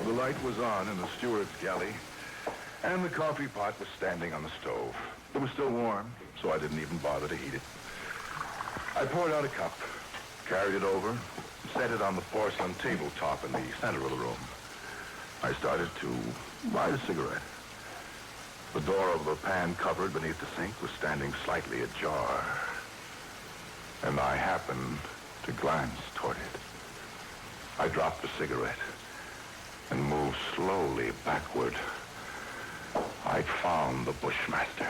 The light was on in the steward's galley, and the coffee pot was standing on the stove. It was still warm, so I didn't even bother to heat it. I poured out a cup, carried it over, set it on the porcelain tabletop in the center of the room. I started to light a cigarette. The door of the pan cupboard beneath the sink was standing slightly ajar, and I happened to glance toward it. I dropped the cigarette and moved slowly backward. I'd found the Bushmaster.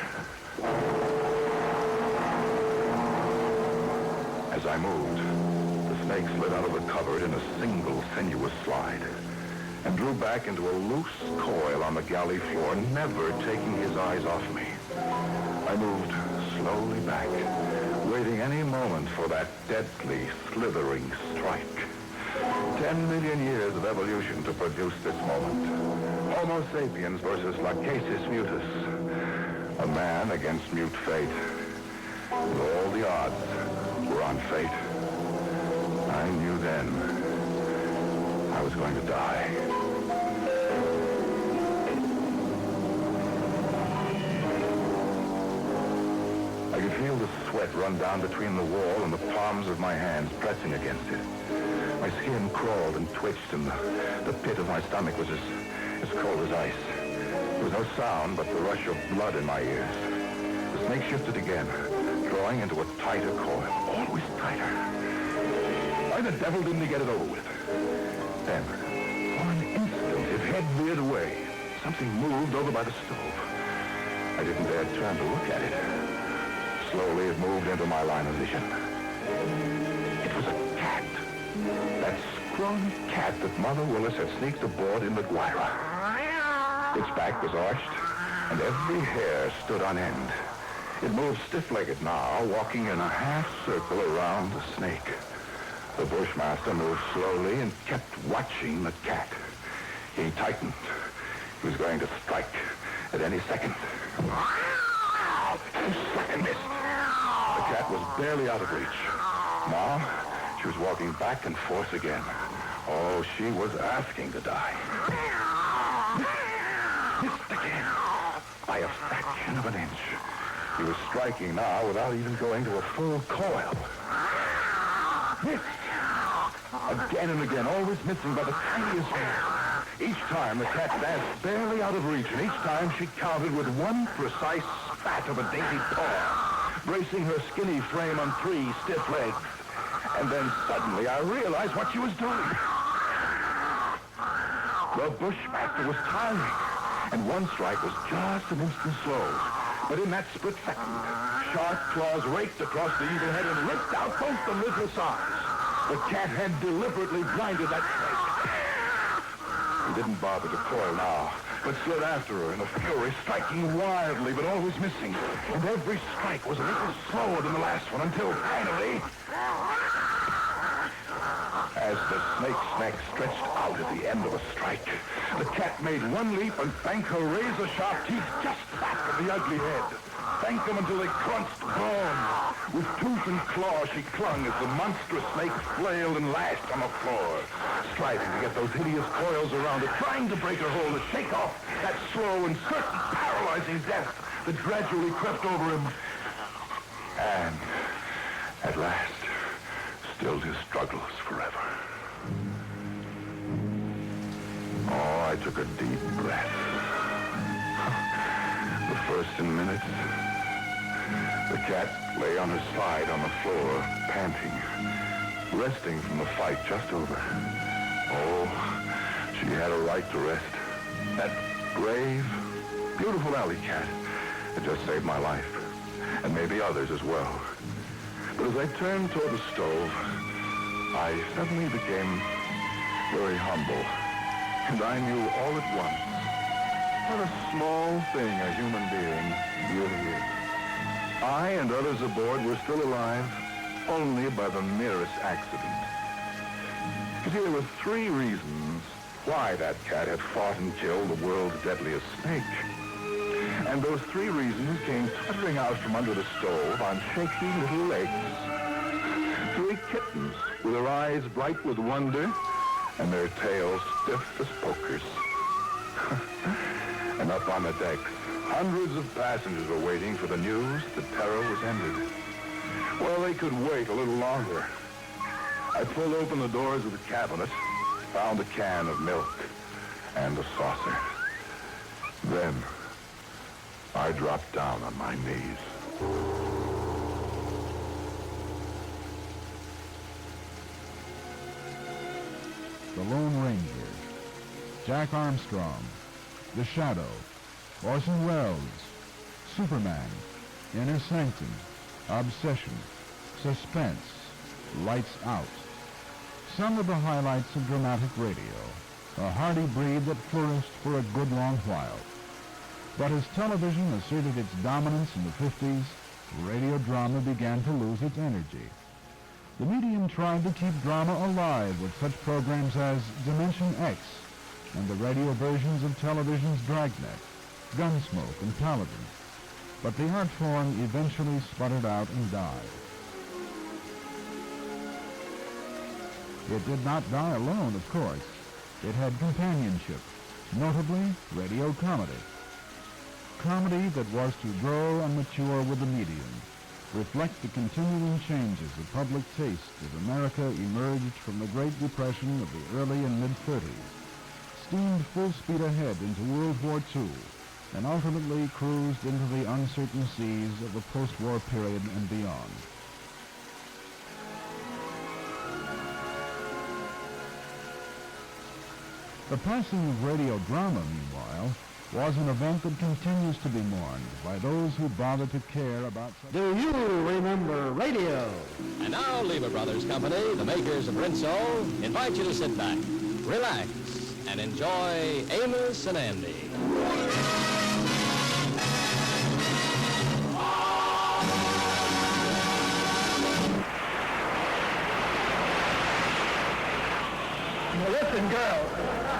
As I moved, the snake slid out of the cupboard in a single sinuous slide and drew back into a loose coil on the galley floor, never taking his eyes off me. I moved slowly back, waiting any moment for that deadly, slithering strike. 10 million years of evolution to produce this moment. Homo sapiens versus Lachesis mutus. A man against mute fate. And all the odds were on fate. I knew then I was going to die. I could feel the sweat run down between the wall and the palms of my hands pressing against it. My skin crawled and twitched, and the pit of my stomach was as cold as ice. There was no sound but the rush of blood in my ears. The snake shifted again, drawing into a tighter coil, always tighter. Why the devil didn't he get it over with? Then, for an instant, his head veered away. Something moved over by the stove. I didn't dare turn to look at it. Slowly, it moved into my line of vision. It was a cat. That scrawny cat that Mother Willis had sneaked aboard in the Guayra. Its back was arched, and every hair stood on end. It moved stiff-legged now, walking in a half-circle around the snake. The Bushmaster moved slowly and kept watching the cat. He tightened. He was going to strike at any second. Struck and missed. The cat was barely out of reach. Now, she was walking back and forth again. Oh, she was asking to die. Missed again. By a fraction of an inch. He was striking now without even going to a full coil. Missed. Again and again, always missing by the tiniest hair. Each time the cat danced barely out of reach, and each time she counted with one precise spat of a dainty paw, bracing her skinny frame on 3 stiff legs. And then suddenly I realized what she was doing. The Bushmaster was tiring, and one strike was just an instant slow. But in that split second, sharp claws raked across the evil head and ripped out both the lidless eyes. The cat had deliberately blinded that snake. He didn't bother to coil now, but slid after her in a fury, striking wildly but always missing. And every strike was a little slower than the last one until finally, as the snake's neck stretched out at the end of a strike, the cat made one leap and sank her razor-sharp teeth just back of the ugly head. Sank them until they crunched bone. With tooth and claw, she clung as the monstrous snake flailed and lashed on the floor, striving to get those hideous coils around her, trying to break her hold, to shake off that slow and certain paralyzing death that gradually crept over him. And at last, stilled his struggles forever. Oh, I took a deep breath. The first in minutes, the cat lay on her side on the floor, panting, resting from the fight just over. Oh, she had a right to rest. That brave, beautiful alley cat had just saved my life, and maybe others as well. But as I turned toward the stove, I suddenly became very humble, and I knew all at once what a small thing a human being really is. I and others aboard were still alive only by the merest accident. You see, there were 3 reasons why that cat had fought and killed the world's deadliest snake. And those 3 reasons came fluttering out from under the stove on shaky little legs. 3 kittens with their eyes bright with wonder and their tails stiff as pokers. And up on the decks, hundreds of passengers were waiting for the news that terror was ended. Well, they could wait a little longer. I pulled open the doors of the cabinet, found a can of milk and a saucer. Then I dropped down on my knees. The Lone Ranger, Jack Armstrong, The Shadow, Orson Welles, Superman, Inner Sanctum, Obsession, Suspense, Lights Out. Some of the highlights of dramatic radio, a hardy breed that flourished for a good long while. But as television asserted its dominance in the 50s, radio drama began to lose its energy. The medium tried to keep drama alive with such programs as Dimension X and the radio versions of television's Dragnet, Gunsmoke, and Paladin. But the art form eventually sputtered out and died. It did not die alone, of course. It had companionship, notably radio comedy. Comedy that was to grow and mature with the medium, reflect the continuing changes of public taste as America emerged from the Great Depression of the early and mid-30s, steamed full speed ahead into World War II, and ultimately cruised into the uncertain seas of the post-war period and beyond. The passing of radio drama, meanwhile, was an event that continues to be mourned by those who bother to care about... Do you remember radio? And now, Lever Brothers Company, the makers of Rinso, invite you to sit back, relax, and enjoy Amos and Andy. Now listen, girls.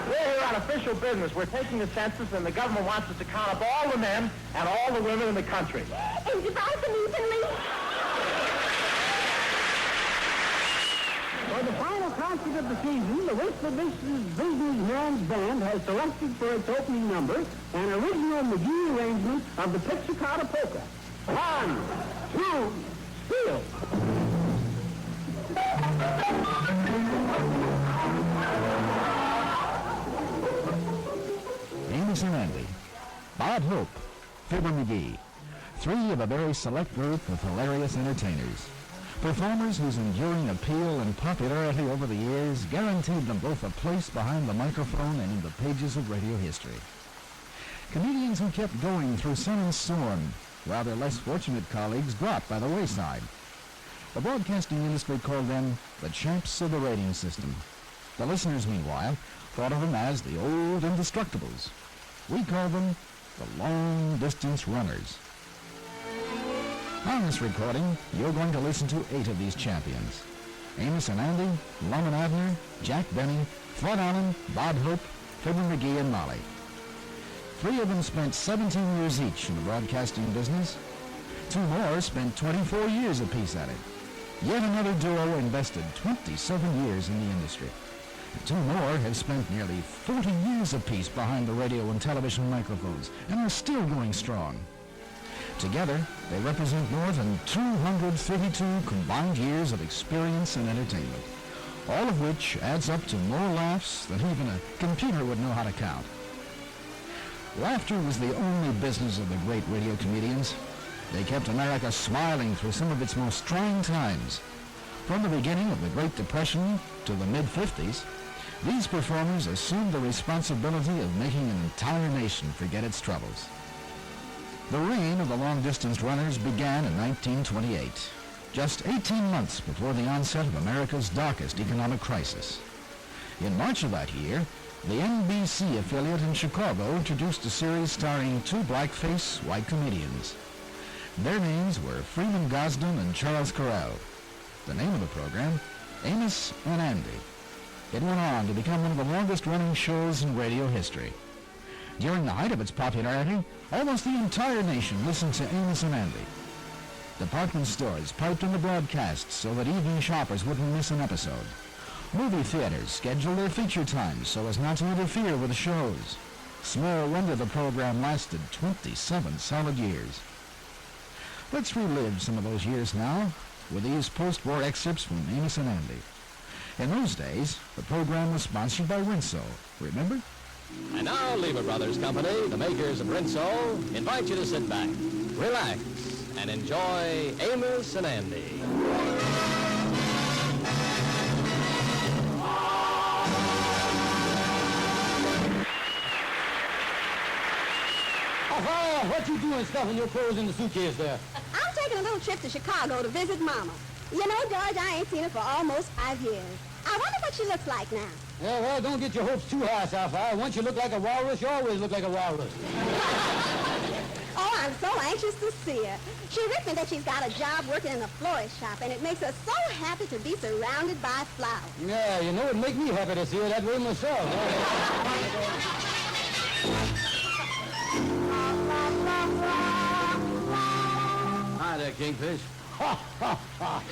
We're here on official business. We're taking the census, and the government wants us to count up all the men and all the women in the country. And divide them evenly. For the final concert of the season, the Whistler Business Man's Band has selected for its opening number an original McGee arrangement of the Pizzicato Polka. 1, 2, steal! Amos and Andy, Bob Hope, Fibber McGee, three of a very select group of hilarious entertainers. Performers whose enduring appeal and popularity over the years guaranteed them both a place behind the microphone and in the pages of radio history. Comedians who kept going through sun and storm, while their less fortunate colleagues dropped by the wayside. The broadcasting industry called them the champs of the rating system. The listeners, meanwhile, thought of them as the old indestructibles. We call them the long-distance runners. On this recording, you're going to listen to 8 of these champions. Amos and Andy, Lum and Abner, Jack Benny, Fred Allen, Bob Hope, Fibber McGee, and Molly. 3 of them spent 17 years each in the broadcasting business. 2 more spent 24 years apiece at it. Yet another duo invested 27 years in the industry. And 2 more have spent nearly 40 years apiece behind the radio and television microphones and are still going strong. Together, they represent more than 232 combined years of experience and entertainment, all of which adds up to more laughs than even a computer would know how to count. Laughter was the only business of the great radio comedians. They kept America smiling through some of its most trying times. From the beginning of the Great Depression to the mid-50s, these performers assumed the responsibility of making an entire nation forget its troubles. The reign of the long-distance runners began in 1928, just 18 months before the onset of America's darkest economic crisis. In March of that year, the NBC affiliate in Chicago introduced a series starring 2 blackface white comedians. Their names were Freeman Gosden and Charles Correll. The name of the program, Amos and Andy. It went on to become one of the longest-running shows in radio history. During the height of its popularity, almost the entire nation listened to Amos and Andy. Department stores piped in the broadcasts so that evening shoppers wouldn't miss an episode. Movie theaters scheduled their feature times so as not to interfere with the shows. Small wonder the program lasted 27 solid years. Let's relive some of those years now with these post-war excerpts from Amos and Andy. In those days, the program was sponsored by Rinso, remember? And now, Lever Brothers Company, the makers of Rinso, invite you to sit back, relax, and enjoy Amos and Andy. Oh, what you doing stuffing your clothes in the suitcase there? I'm taking a little trip to Chicago to visit Mama. You know, George, I ain't seen her for almost 5 years. I wonder what she looks like now. Yeah, well, don't get your hopes too high, Sapphire. Once you look like a walrus, you always look like a walrus. Oh, I'm so anxious to see her. She wrote me that she's got a job working in a florist shop, and it makes her so happy to be surrounded by flowers. Yeah, you know, it'd make me happy to see her that way myself. Hi there, Kingfish. Ha, ha, ha.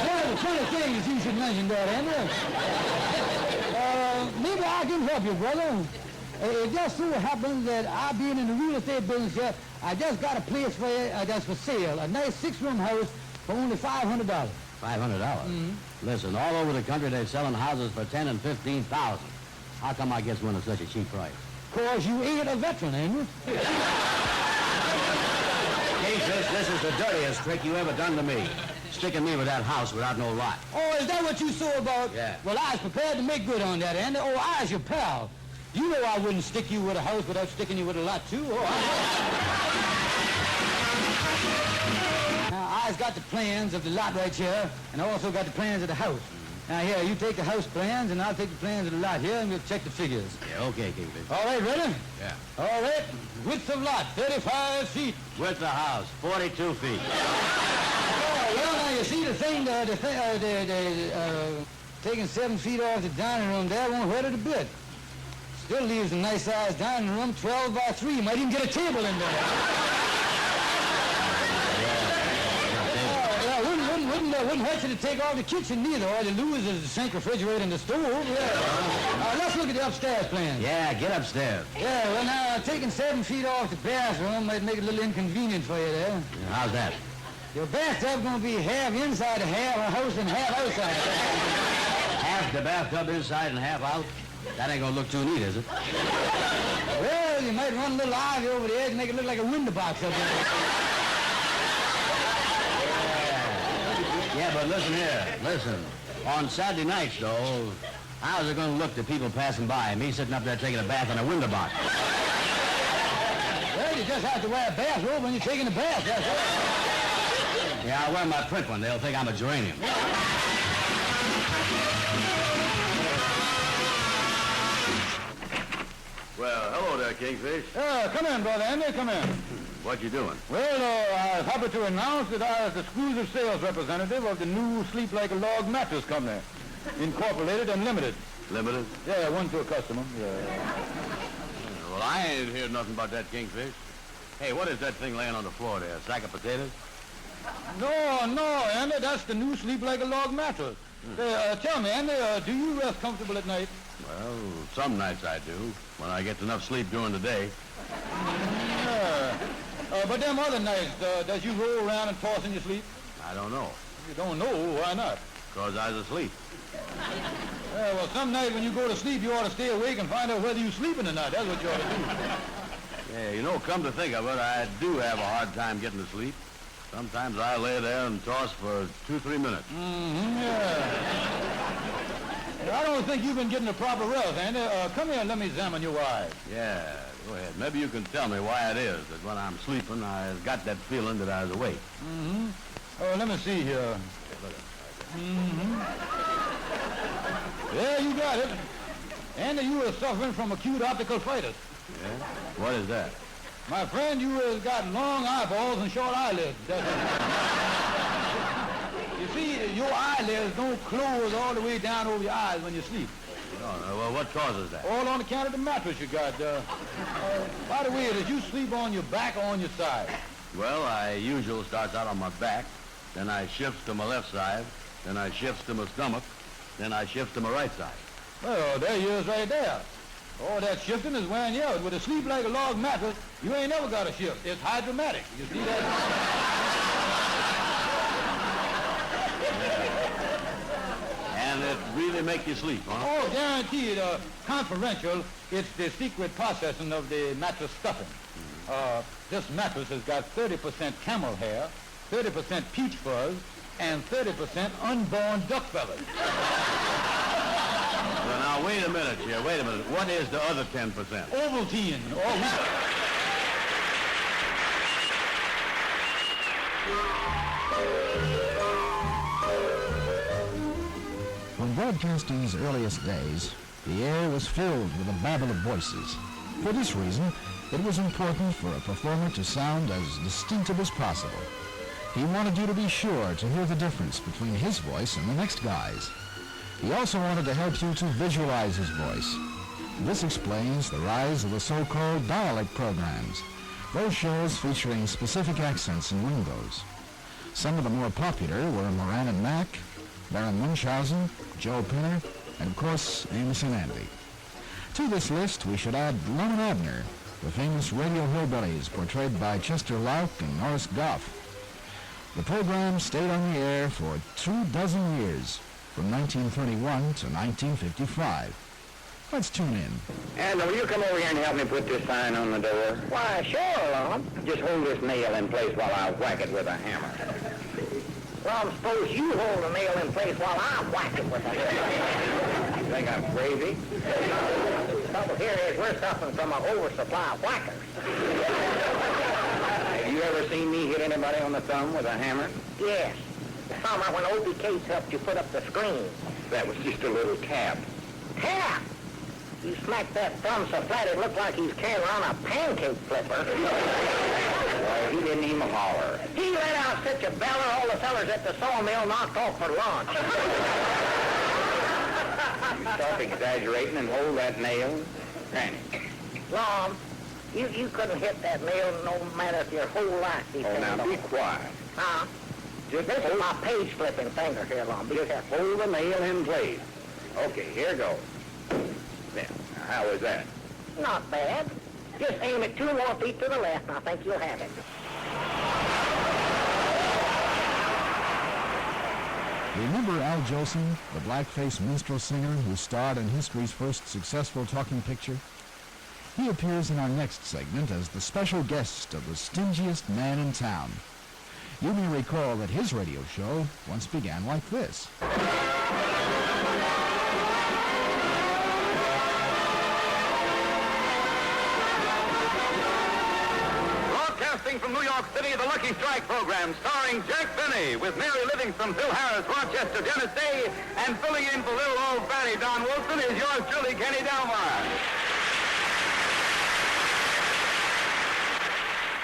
One of the funny things you should mention that, Andrew. Maybe I can help you, brother. It just so happens that I being in the real estate business here, I just got a place that's for sale, a nice 6-room house for only $500. $500? Mm-hmm. Listen, all over the country they're selling houses for $10,000 and $15,000. How come I get one at such a cheap price? 'Cause you ain't a veteran, ain't you? Kingfish, this is the dirtiest trick you ever done to me. Sticking me with that house without no lot. Oh, is that what you saw about? Yeah. Well, I was prepared to make good on that, Andy. Oh, I was your pal. You know I wouldn't stick you with a house without sticking you with a lot, too. Oh, Now, I've got the plans of the lot right here, and I also got the plans of the house. Now, here, you take the house plans, and I'll take the plans of the lot here, and we'll check the figures. Yeah, okay, Kingfish. All right, ready? Yeah. All right. Width of lot, 35 feet. Width of the house, 42 feet. Oh, well, now, you see the thing, taking 7 feet off the dining room there won't hurt it a bit. Still leaves a nice-sized dining room, 12 by 3. You might even get a table in there. Wouldn't hurt you to take off the kitchen neither. All you lose is the sink, refrigerator, and the stove. Yeah. Let's look at the upstairs plan. Yeah, get upstairs. Yeah, well, now, taking 7 feet off the bathroom might make it a little inconvenient for you there. Yeah, how's that? Your bathtub's going to be half inside the half a house and half outside. Half the bathtub inside and half out? That ain't going to look too neat, is it? Well, you might run a little ivy over the edge and make it look like a window box up there. Yeah, but listen here. Listen. On Saturday nights, though, how's it going to look to people passing by? Me sitting up there taking a bath in a window box. Well, you just have to wear a bathrobe when you're taking a bath, that's all. Yeah, I'll wear my print one. They'll think I'm a geranium. Well, hello there, Kingfish. Come in, Brother Andy, come in. What you doing? Well, I'm happy to announce that I was the exclusive sales representative of the new Sleep Like a Log Mattress Company, Incorporated and Limited. Limited? Yeah, one to a customer, yeah. Well, I ain't heard nothing about that, Kingfish. Hey, what is that thing laying on the floor there? A sack of potatoes? No, Andy, that's the new Sleep Like a Log mattress. Tell me, Andy, do you rest comfortable at night? Well, some nights I do, when I get enough sleep during the day. Yeah. But them other nights, does you roll around and toss in your sleep? I don't know. You don't know? Why not? Because I was asleep. Yeah, well, some night when you go to sleep, you ought to stay awake and find out whether you're sleeping or not. That's what you ought to do. Yeah, you know, come to think of it, I do have a hard time getting to sleep. Sometimes I lay there and toss for 2-3 minutes. Mm-hmm, yeah. I don't think you've been getting the proper rest, Andy. Come here and let me examine your eyes. Yeah, go ahead. Maybe you can tell me why it is that when I'm sleeping, I've got that feeling that I was awake. Mm-hmm. Let me see here. Mm-hmm. Yeah, you got it. Andy, you are suffering from acute optical flightus. Yeah? What is that? My friend, you has got long eyeballs and short eyelids. You see, your eyelids don't close all the way down over your eyes when you sleep. Oh, well, what causes that? All on account of the mattress you got. By the way, did you sleep on your back or on your side? Well, I usually starts out on my back, then I shifts to my left side, then I shifts to my stomach, then I shifts to my right side. Well, there you is right there. All that shifting is wearing you out. With a Sleep Like a Log mattress, you ain't never got to shift. It's hydromatic. You see that? And it really make you sleep, huh? Oh, guaranteed. Confidential, it's the secret processing of the mattress stuffing. This mattress has got 30% camel hair, 30% peach fuzz, and 30% unborn duck feathers. Well, now, wait a minute here. Wait a minute. What is the other 10%? Ovaltine. From broadcasting's earliest days, the air was filled with a babble of voices. For this reason, it was important for a performer to sound as distinctive as possible. He wanted you to be sure to hear the difference between his voice and the next guy's. He also wanted to help you to visualize his voice. This explains the rise of the so-called dialect programs, those shows featuring specific accents and lingos. Some of the more popular were Moran and Mack, Baron Munchausen, Joe Pinner, and of course, Amos and Andy. To this list, we should add Lum and Abner, the famous radio hillbillies portrayed by Chester Lauck and Norris Goff. The program stayed on the air for 24 years, from 1931 to 1955. Let's tune in. And will you come over here and help me put this sign on the door? Why, sure, Lum. Just hold this nail in place while I whack it with a hammer. Well, suppose you hold the nail in place while I whack it with a hammer. You think I'm crazy? The trouble here is we're suffering from an oversupply of whackers. Have you ever seen me hit anybody on the thumb with a hammer? Yes. The summer when Obie Cates helped you put up the screen. That was just a little tap. Tap? You smacked that thumb so flat it looked like he's carrying around a pancake flipper. Well, he didn't even holler. He let out such a beller all the fellers at the sawmill knocked off for lunch. You stop exaggerating and hold that nail. Granny. Lum, you couldn't hit that nail no matter if your whole life depended on it. Oh, now be quiet. Huh? Just this is my page flipping finger here, Lum. Be careful. Hold the nail in place. Okay, here goes. There. Now, how was that? Not bad. Just aim it 2 more feet to the left, and I think you'll have it. Remember Al Jolson, the black-faced minstrel singer who starred in history's first successful talking picture? He appears in our next segment as the special guest of the stingiest man in town. You may recall that his radio show once began like this. Broadcasting from New York City, the Lucky Strike program, starring Jack Benny, with Mary Livingston, Phil Harris, Rochester, Tennessee, and filling in for little old fatty Don Wilson is yours truly, Kenny Delmar.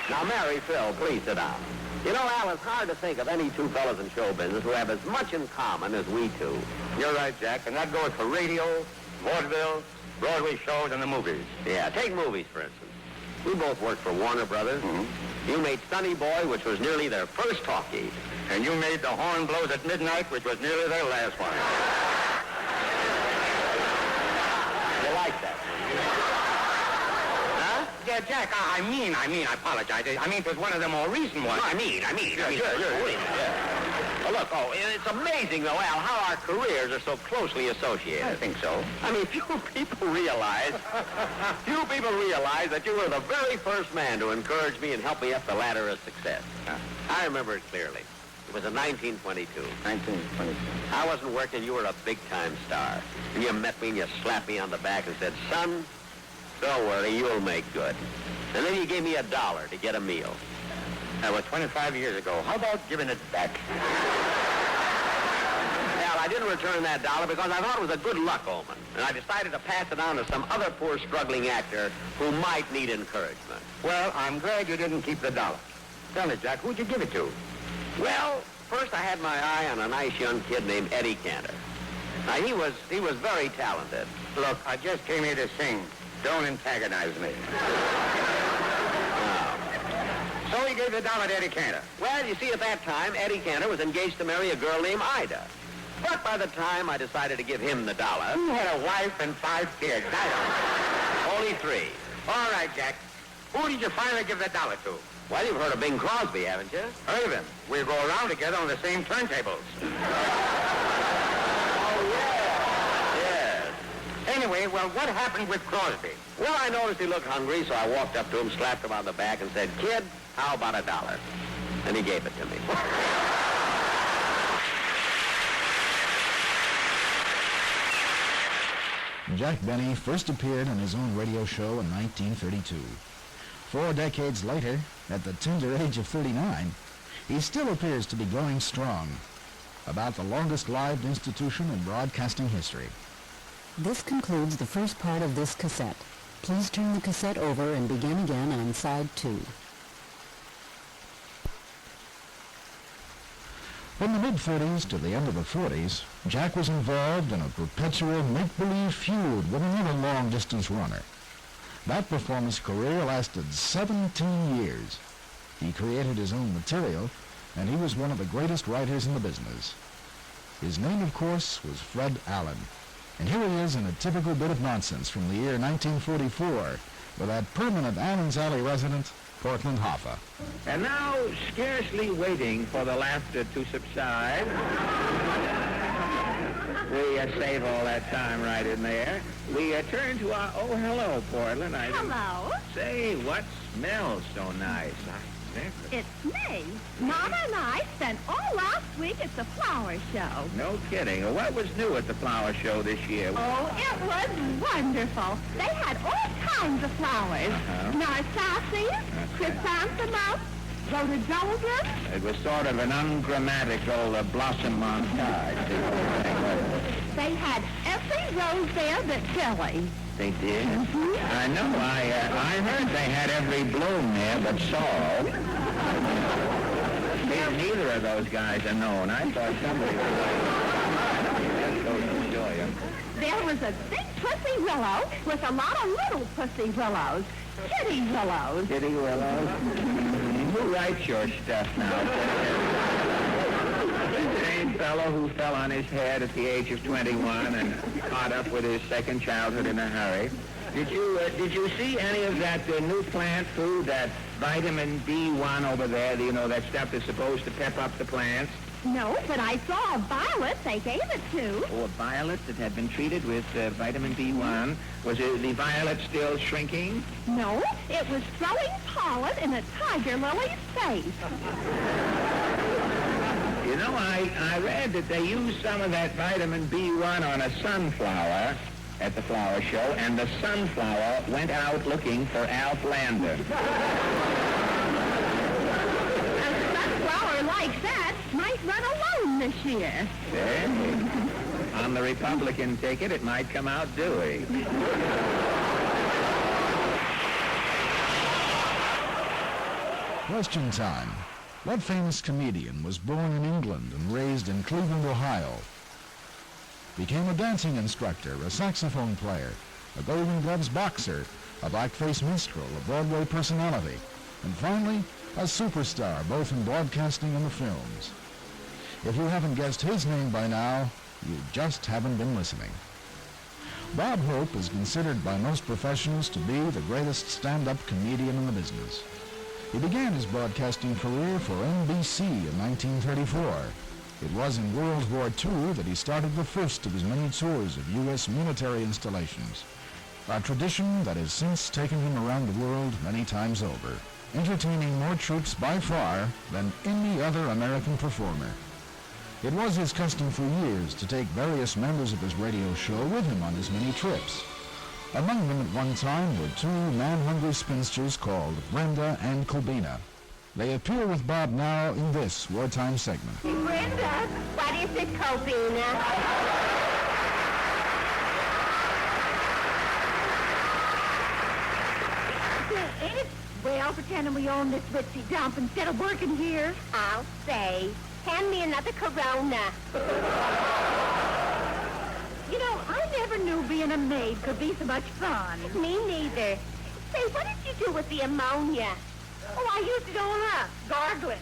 Now, Mary, Phil, please sit down. You know, Al, it's hard to think of any two fellas in show business who have as much in common as we two. You're right, Jack, and that goes for radio, vaudeville, Broadway shows, and the movies. Yeah, take movies, for instance. We both worked for Warner Brothers. Mm-hmm. You made Sonny Boy, which was nearly their first talkie. And you made The Horn Blows at Midnight, which was nearly their last one. You like that? Huh? Yeah, Jack, I apologize. I mean, it was one of the more recent ones. Well, look, it's amazing, though, Al, how our careers are so closely associated. I think so. I mean, few people realize that you were the very first man to encourage me and help me up the ladder of success. I remember it clearly. It was in 1922. 1922. I wasn't working. You were a big-time star. And you met me and you slapped me on the back and said, son, don't worry, you'll make good. And then you gave me $1 to get a meal. That was 25 years ago. How about giving it back? Well, I didn't return that $1 because I thought it was a good luck omen. And I decided to pass it on to some other poor struggling actor who might need encouragement. Well, I'm glad you didn't keep the $1. Tell me, Jack, who'd you give it to? Well, first I had my eye on a nice young kid named Eddie Cantor. Now, he was very talented. Look, I just came here to sing. Don't antagonize me. So he gave the $1 to Eddie Cantor. Well, you see, at that time, Eddie Cantor was engaged to marry a girl named Ida. But by the time I decided to give him the $1... He had a wife and 5 kids. Only 3. All right, Jack. Who did you finally give the $1 to? Well, you've heard of Bing Crosby, haven't you? Heard of him. We go around together on the same turntables. Oh, yeah. Yes. Anyway, well, what happened with Crosby? Well, I noticed he looked hungry, so I walked up to him, slapped him on the back, and said, kid, how about $1? And he gave it to me. Jack Benny first appeared on his own radio show in 1932. 4 decades later, at the tender age of 39, he still appears to be going strong. About the longest lived institution in broadcasting history. This concludes the first part of this cassette. Please turn the cassette over and begin again on side 2. From the mid-30s to the end of the 40s, Jack was involved in a perpetual make-believe feud with another long-distance runner. That performance career lasted 17 years. He created his own material, and he was one of the greatest writers in the business. His name, of course, was Fred Allen. And here he is in a typical bit of nonsense from the year 1944 with that permanent Allen's Alley resident, Portland Hoffa. And now, scarcely waiting for the laughter to subside, we save all that time right in there. We turn to our, oh, hello, Portland. Hello. Say, what smells so nice? It's me, Mama and I spent all last week at the flower show. No kidding. Well, what was new at the flower show this year? Oh, it was wonderful. They had all kinds of flowers. Narcissus, chrysanthemums, rhododendrons. It was sort of an ungrammatical blossom montage. They had every rose there but Billy. They did? I know. I heard they had every bloom there but Saul. Neither of those guys are known. I thought somebody was There was a big pussy willow with a lot of little pussy willows. Kitty willows. Kitty willows? Who writes your stuff now? The same fellow who fell on his head at the age of 21 and caught up with his second childhood in a hurry. Did you see any of that new plant food, that vitamin B1 over there? You know, that stuff that's supposed to pep up the plants? No, but I saw a violet they gave it to. Oh, a violet that had been treated with vitamin B1. Was the violet still shrinking? No, it was throwing pollen in a tiger lily's face. You know, I read that they used some of that vitamin B1 on a sunflower at the flower show, and the sunflower went out looking for Alf Lander. A sunflower like that might run alone this year. Hey, on the Republican ticket, it might come out Dewey. Question time. What famous comedian was born in England and raised in Cleveland, Ohio? Became a dancing instructor, a saxophone player, a Golden Gloves boxer, a blackface minstrel, a Broadway personality, and finally, a superstar, both in broadcasting and the films. If you haven't guessed his name by now, you just haven't been listening. Bob Hope is considered by most professionals to be the greatest stand-up comedian in the business. He began his broadcasting career for NBC in 1934. It was in World War II that he started the first of his many tours of U.S. military installations, a tradition that has since taken him around the world many times over, entertaining more troops by far than any other American performer. It was his custom for years to take various members of his radio show with him on his many trips. Among them at one time were two man-hungry spinsters called Brenda and Cobina. They appear with Bob now in this wartime segment. Hey, Brenda, what is it, Cobina? Well, pretending we own this ritzy dump instead of working here. I'll say. Hand me another Corona. You know, I never knew being a maid could be so much fun. Me neither. Say, what did you do with the ammonia? Oh, I used it all up, gargling.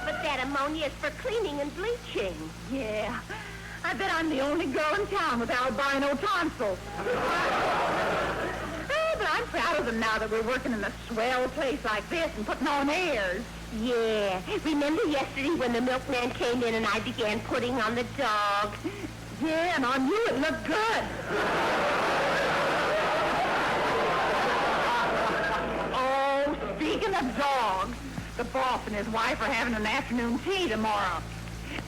But that ammonia is for cleaning and bleaching. Yeah, I bet I'm the only girl in town with albino tonsils. Oh, but I'm proud of them now that we're working in a swell place like this and putting on airs. Yeah. Remember yesterday when the milkman came in and I began putting on the dog? Yeah, and on you it looked good. Oh, speaking of dogs, the boss and his wife are having an afternoon tea tomorrow.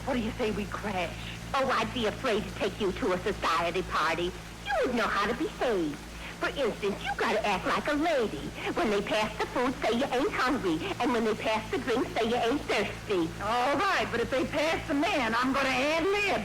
What do you say we crash? Oh, I'd be afraid to take you to a society party. You wouldn't know how to behave. For instance, you gotta act like a lady. When they pass the food, say you ain't hungry. And when they pass the drink, say you ain't thirsty. All right, but if they pass the man, I'm gonna ad-lib.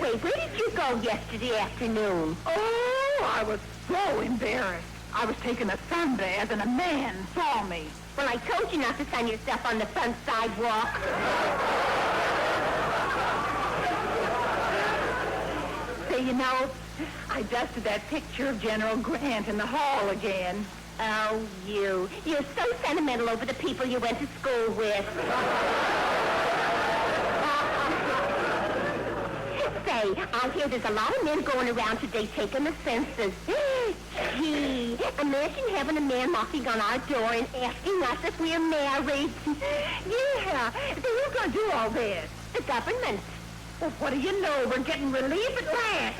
Say, where did you go yesterday afternoon? Oh, I was so embarrassed. I was taking a sunbath and a man saw me. Well, I told you not to sun yourself on the front sidewalk. Say, you know, I dusted that picture of General Grant in the hall again. Oh, you. You're so sentimental over the people you went to school with. Say, I hear there's a lot of men going around today taking the census. Gee, imagine having a man knocking on our door and asking us if we're married. Yeah, so who's going to do all this? The government. Well, what do you know? We're getting relief at last.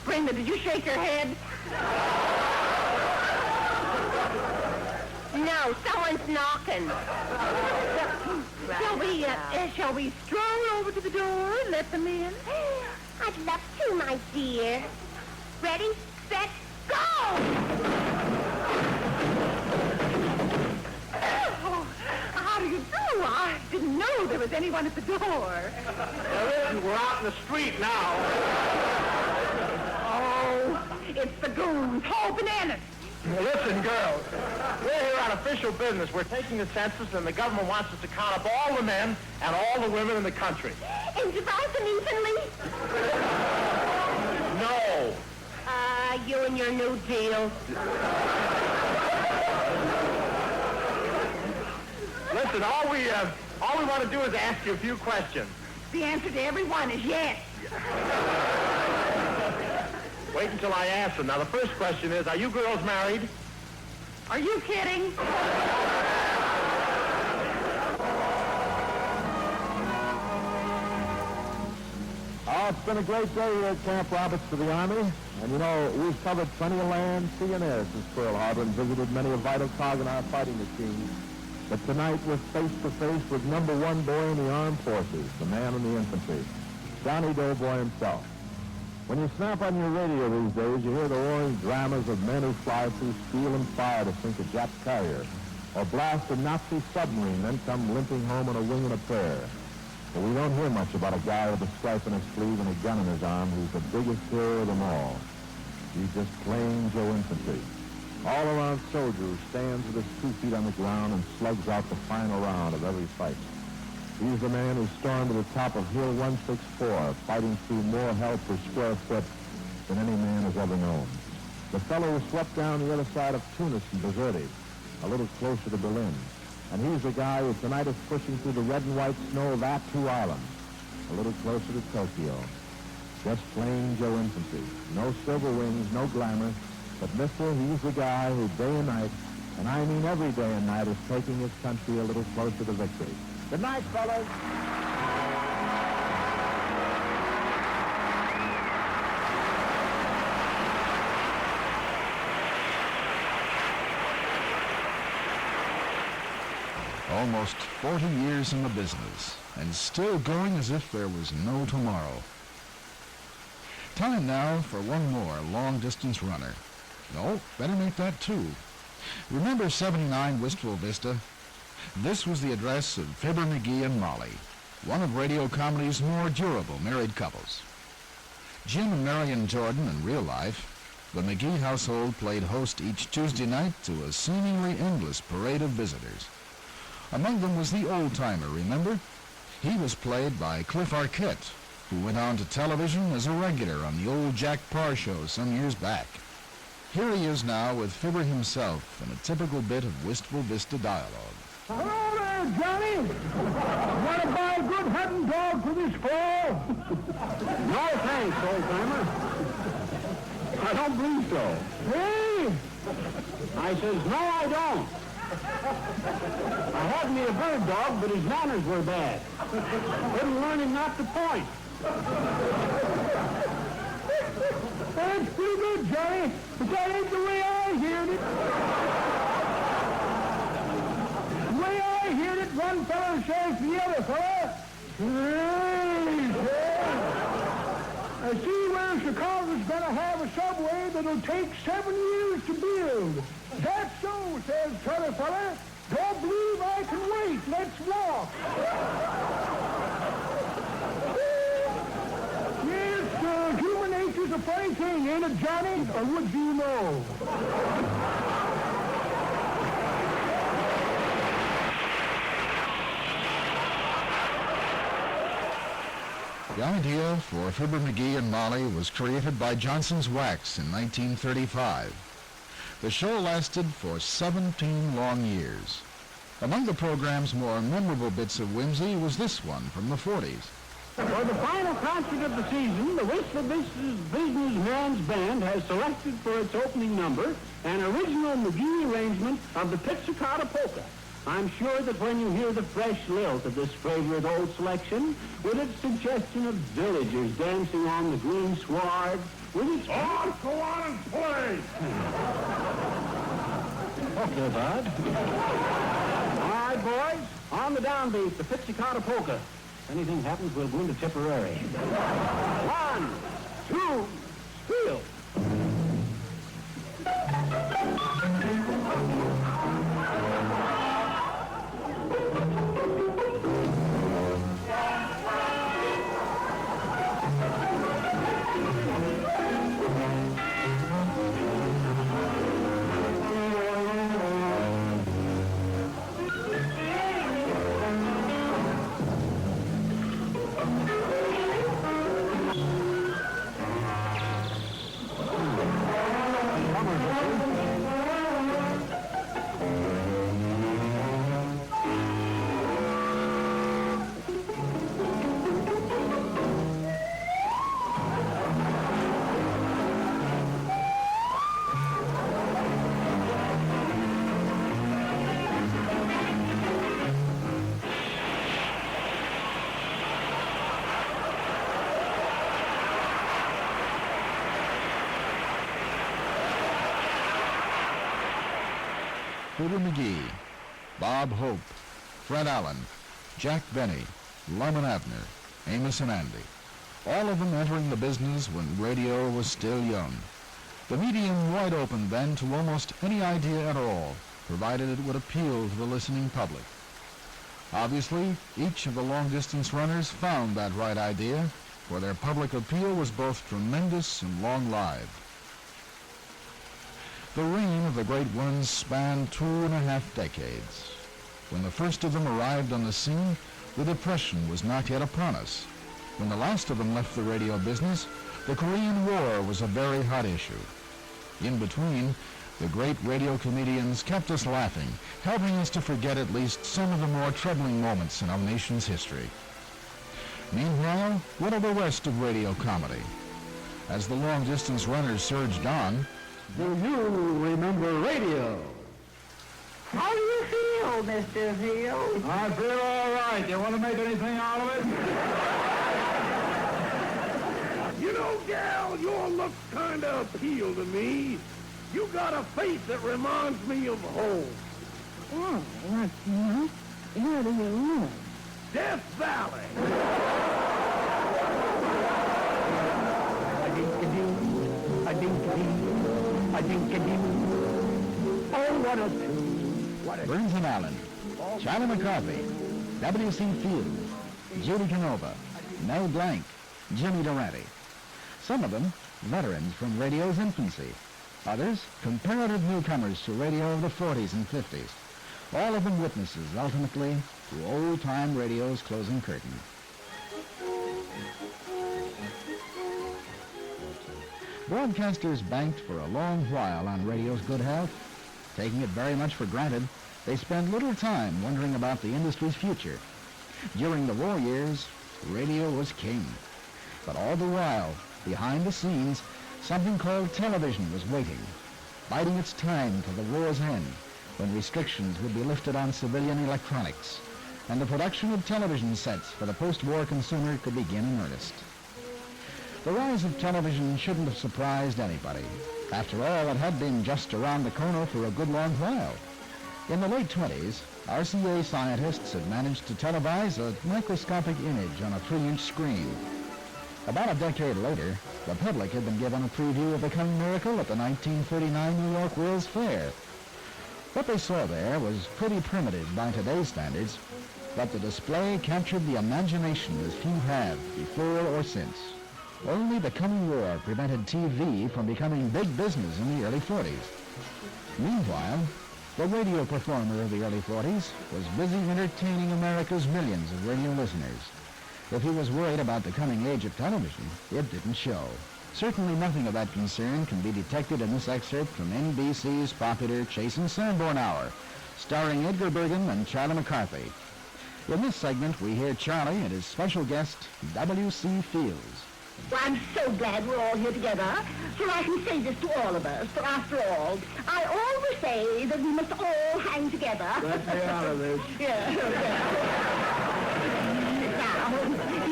Brenda, did you shake your head? No, someone's knocking. Shall we stroll over to the door and let them in? I'd love to, my dear. Ready, set, go! Oh, how do you do? I didn't know there was anyone at the door. There isn't. We're out in the street now. Oh, it's the goons. Whole bananas. Well, listen, girls. We're here on official business. We're taking the census, and the government wants us to count up all the men and all the women in the country. And divide them evenly? No. You and your new deal. Listen, all we want to do is ask you a few questions. The answer to every one is yes. Wait until I ask them. Now, the first question is, are you girls married? Are you kidding? Oh, it's been a great day here at Camp Roberts for the Army. And, you know, we've covered plenty of land, sea, and air since Pearl Harbor and visited many a vital cog in our fighting machine. But tonight we're face-to-face with number one boy in the armed forces, the man in the infantry, Johnny Doughboy himself. When you snap on your radio these days, you hear the roaring dramas of men who fly through steel and fire to sink a Jap carrier, or blast a Nazi submarine, then come limping home on a wing and a prayer. But we don't hear much about a guy with a stripe in his sleeve and a gun in his arm who's the biggest hero of them all. He's just plain Joe Infantry. All-around soldier who stands with his 2 feet on the ground and slugs out the final round of every fight. He's the man who stormed to the top of Hill 164, fighting through more hell per square foot than any man has ever known. The fellow who swept down the other side of Tunis and deserted, a little closer to Berlin. And he's the guy who tonight is pushing through the red and white snow of Attu Island, a little closer to Tokyo. Just plain Joe Infantry. No silver wings, no glamour, but mister, he's the guy who day and night, and I mean every day and night, is taking his country a little closer to victory. Good night, fellas. Almost 40 years in the business, and still going as if there was no tomorrow. Time now for one more long-distance runner. No, better make that 2. Remember 79 Wistful Vista? This was the address of Fibber McGee and Molly, one of radio comedy's more durable married couples. Jim and Marion Jordan in real life, the McGee household played host each Tuesday night to a seemingly endless parade of visitors. Among them was the old-timer, remember? He was played by Cliff Arquette, who went on to television as a regular on the old Jack Parr show some years back. Here he is now with Fibber himself in a typical bit of Wistful Vista dialogue. Hello there, Johnny. Want to buy a good hunting dog for this fall? No, thanks, old-timer. I don't believe so. Hey! I says, no, I don't. I had me a bird dog, but his manners were bad. Couldn't learn him not to point. That's pretty good, Johnny, but that ain't the way I heard it. The way I heard it, one fellow says to the other fellow, hey, I see where Chicago Chicago's going to have a subway that'll take 7 years to build. That's so, says t'other fella. Don't believe I can wait. Let's walk. Yes, human nature's a funny thing, ain't it, Johnny? Or would you know? The idea for Fibber McGee and Molly was created by Johnson's Wax in 1935. The show lasted for 17 long years. Among the program's more memorable bits of whimsy was this one from the 40s. For the final concert of the season, the Whistler Businessman's Band has selected for its opening number an original McGee arrangement of the Pizzicato Polka. I'm sure that when you hear the fresh lilt of this favorite old selection, with its suggestion of villagers dancing on the green sward, with its... Oh, go on and play! Okay, Bud. All right, boys, on the downbeat, the Pizzicato Polka. If anything happens, we'll go into Tipperary. 1, 2, spiel. Fibber McGee, Bob Hope, Fred Allen, Jack Benny, Lyman Abner, Amos and Andy. All of them entering the business when radio was still young. The medium wide open then to almost any idea at all, provided it would appeal to the listening public. Obviously, each of the long-distance runners found that right idea, for their public appeal was both tremendous and long-lived. The reign of the great ones spanned 2.5 decades. When the first of them arrived on the scene, the Depression was not yet upon us. When the last of them left the radio business, the Korean War was a very hot issue. In between, the great radio comedians kept us laughing, helping us to forget at least some of the more troubling moments in our nation's history. Meanwhile, what of the rest of radio comedy? As the long-distance runners surged on, do you remember radio? How do you feel, Mr. Field? I feel all right. You want to make anything out of it? You know, gal, your looks kind of appeal to me. You got a face that reminds me of home. Oh, what, where do you live? Death Valley. Oh, what a tune. What a... Burns and Allen, Charlie McCarthy, W.C. Field, Judy Canova, Mel Blanc, Jimmy Durante. Some of them veterans from radio's infancy. Others, comparative newcomers to radio of the 40s and 50s. All of them witnesses, ultimately, to old-time radio's closing curtain. Broadcasters banked for a long while on radio's good health. Taking it very much for granted, they spent little time wondering about the industry's future. During the war years, radio was king. But all the while, behind the scenes, something called television was waiting, biding its time till the war's end, when restrictions would be lifted on civilian electronics, and the production of television sets for the post-war consumer could begin in earnest. The rise of television shouldn't have surprised anybody. After all, it had been just around the corner for a good long while. In the late 20s, RCA scientists had managed to televise a microscopic image on a 3-inch screen. About a decade later, the public had been given a preview of the coming miracle at the 1939 New York World's Fair. What they saw there was pretty primitive by today's standards, but the display captured the imagination as few have before or since. Only the coming war prevented TV from becoming big business in the early 40s. Meanwhile, the radio performer of the early 40s was busy entertaining America's millions of radio listeners. If he was worried about the coming age of television, it didn't show. Certainly nothing of that concern can be detected in this excerpt from NBC's popular Chase and Sanborn Hour, starring Edgar Bergen and Charlie McCarthy. In this segment, we hear Charlie and his special guest, W.C. Fields. Well, I'm so glad we're all here together, so I can say this to all of us. For after all, I always say that we must all hang together. Let's get out of this.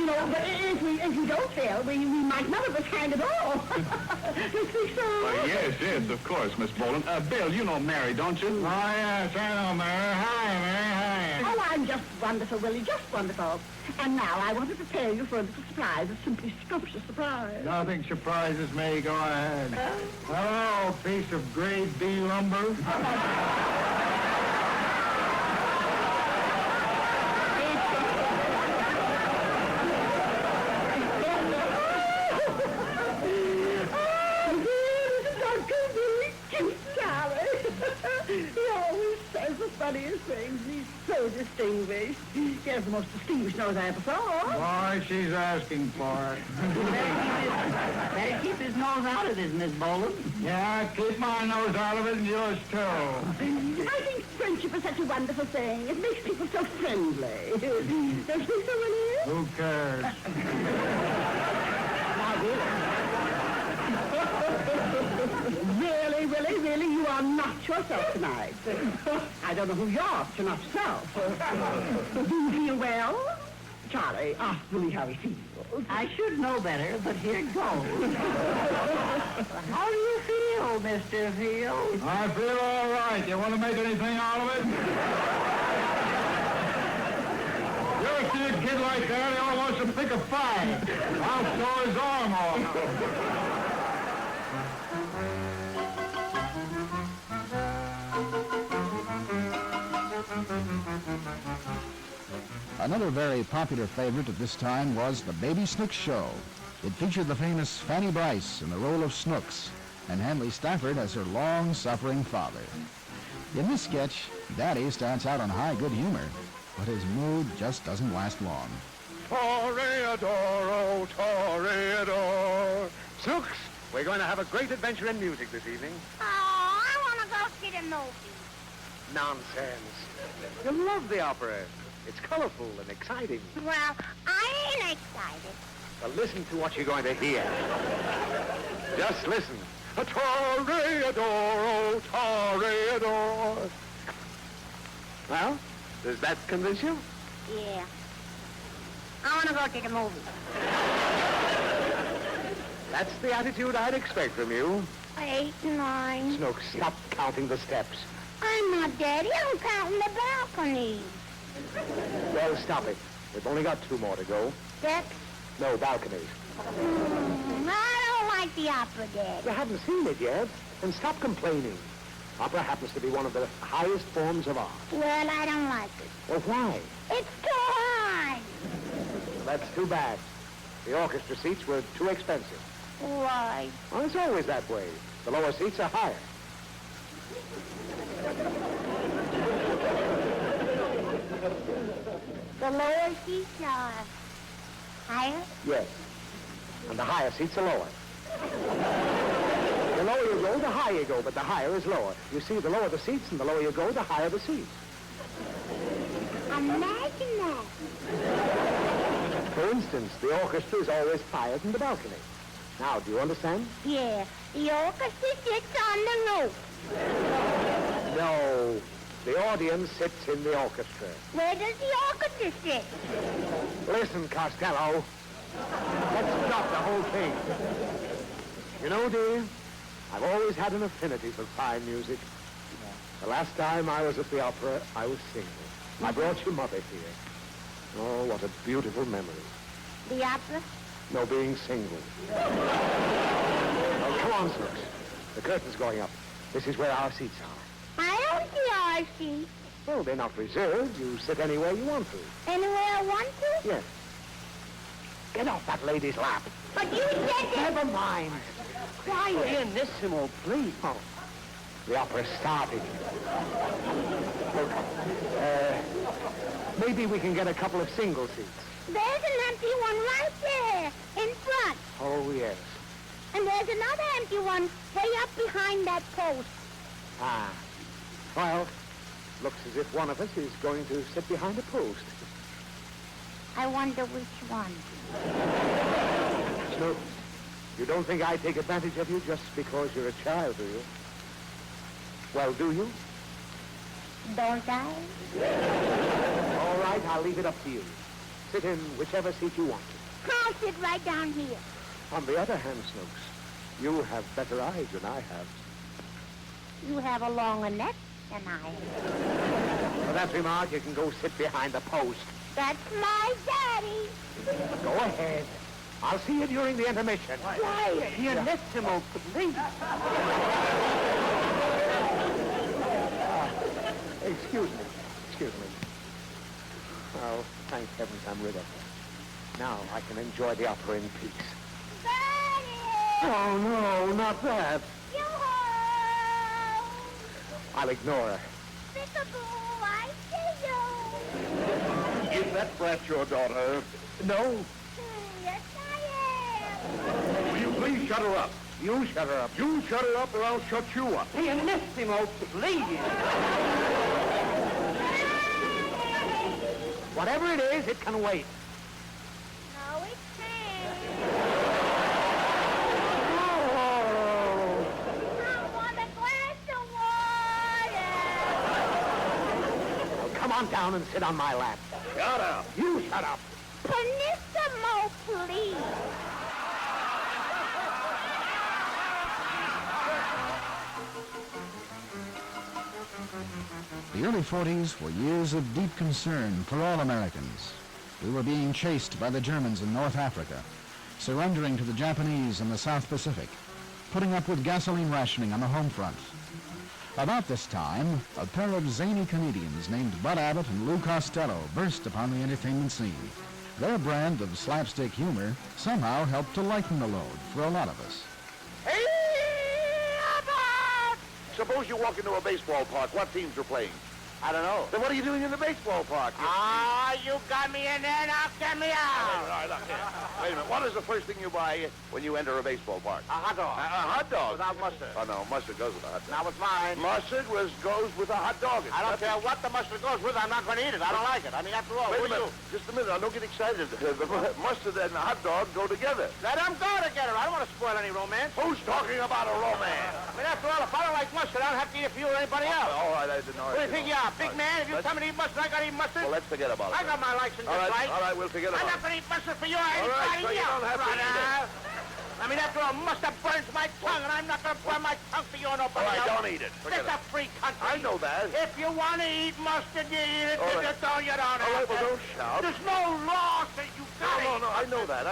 Now, but if we don't fail, we might none of us hang at all. Don't you think so? Yes, of course, Miss Boland. Bill, you know Mary, don't you? Oh, yes, I know, Mary. Hi, Mary, hi. Oh, I'm just wonderful, Willie, just wonderful. And now I want to prepare you for a little surprise, a simply scrumptious surprise. Nothing surprises me. Go ahead. Hello, piece of grade B lumber. He always says the funniest things. He's so distinguished. He has the most distinguished nose I ever saw. Why, she's asking for it. Better keep his nose out of this, Miss Boland. Yeah, keep my nose out of it and yours, too. I think friendship is such a wonderful thing. It makes people so friendly. Don't you think so, Willie? Who cares? Now, Really, you are not yourself tonight. I don't know who you are, but you're not yourself. Do you feel well? Charlie, ask Willie how he feels. I should know better, but here goes. How do you feel, Mr. Fields? I feel all right. You want to make anything out of it? You ever see a kid like that? He all wants to pick a fight. I'll saw his arm off. Another very popular favorite at this time was the Baby Snooks Show. It featured the famous Fanny Bryce in the role of Snooks, and Hanley Stafford as her long-suffering father. In this sketch, Daddy starts out on high good humor, but his mood just doesn't last long. Toreador, oh, Toreador. Snooks, we're going to have a great adventure in music this evening. Oh, I want to go see the movie. Nonsense. You'll love the opera. It's colorful and exciting. Well, I ain't excited. Well, listen to what you're going to hear. Just listen. A Toreador, oh, Toreador. Well, does that convince you? Yeah. I want to go to the movie. That's the attitude I'd expect from you. 8, 9. Snooks, stop counting the steps. I'm not Daddy. I'm counting the balconies. Well, stop it. We've only got 2 more to go. Steps? No, balconies. I don't like the opera, Daddy. You haven't seen it yet, then stop complaining. Opera happens to be one of the highest forms of art. Well, I don't like it. Well, why? It's too high. That's too bad. The orchestra seats were too expensive. Why? Well, it's always that way. The lower seats are higher. The lower seats are higher? Yes. And the higher seats are lower. The lower you go, the higher you go, but the higher is lower. You see, the lower the seats and the lower you go, the higher the seats. Imagine that. For instance, the orchestra is always higher than the balcony. Now, do you understand? Yeah, the orchestra sits on the roof. No. The audience sits in the orchestra. Where does the orchestra sit? Listen, Costello. Let's drop the whole thing. You know, dear, I've always had an affinity for fine music. The last time I was at the opera, I was single. I brought your mother here. Oh, what a beautiful memory. The opera? No being single. Oh, come on, Snooks. The curtain's going up. This is where our seats are. I don't see our seats. Well, they're not reserved. You sit anywhere you want to. Anywhere I want to? Yes. Get off that lady's lap. But you said that... Never mind. Quiet. Pianissimo, please. Oh, the opera's starting. Look, maybe we can get a couple of single seats. There's an empty one right there, in front. Oh, yes. And there's another empty one way up behind that post. Ah. Well, looks as if one of us is going to sit behind a post. I wonder which one. Snoop, you don't think I take advantage of you just because you're a child, do you? Well, do you? Don't I? All right, I'll leave it up to you. Sit in whichever seat you want to. I'll sit right down here. On the other hand, Snooks, you have better eyes than I have. You have a longer neck than I have. For that remark, you can go sit behind the post. That's my daddy. Go ahead. I'll see you during the intermission. Quiet. Pianissimo, please. Excuse me. Oh, thank heavens I'm rid of her. Now I can enjoy the opera in peace. Daddy! Oh, no, not that. Yoo-hoo! I'll ignore her. Peekaboo, I see you. Is that brat your daughter? No. Yes, I am. Will you please shut her up? You shut her up. You shut her up or I'll shut you up. Pianissimo, please. Whatever it is, it can wait. No, it can't. Oh. I want a glass of water. Well, come on down and sit on my lap. Shut up. You shut up. Pianissimo, please. The early 40s were years of deep concern for all Americans. We were being chased by the Germans in North Africa, surrendering to the Japanese in the South Pacific, putting up with gasoline rationing on the home front. About this time, a pair of zany comedians named Bud Abbott and Lou Costello burst upon the entertainment scene. Their brand of slapstick humor somehow helped to lighten the load for a lot of us. Suppose you walk into a baseball park. What teams are playing? I don't know. Then what are you doing in the baseball park? You got me in there, now get me out. Wait a minute. What is the first thing you buy when you enter a baseball park? A hot dog. A hot dog? Without mustard. Oh, no. Mustard goes with a hot dog. Now it's mine. Mustard goes with a hot dog. I don't care what the mustard goes with. I'm not going to eat it. I don't like it. I mean, after all, Wait who a minute. are you? Just a minute. Now, don't get excited. The mustard and the hot dog go together. Let them go together. I don't want to spoil any romance. Who's talking about a romance? I mean, after all, if I don't like mustard, I don't have to eat it for you or anybody else. All right, I didn't know. What do you think you are, big man? If you tell me to eat mustard, I got to eat mustard. Well, let's forget about it. I got my likes and dislikes. All right, we'll forget about I'm it. not going to eat mustard for you or All right, anybody so you else, don't have to eat brother. I mean, after all, mustard burns my tongue, and I'm not going to burn my tongue for you or nobody All right, else. don't eat it. Forget It's it. a free country. I know that. If you want to eat mustard, you eat it. All If right. you don't, you don't All right, have well, to. don't shout. There's no law says you got to No, I know that.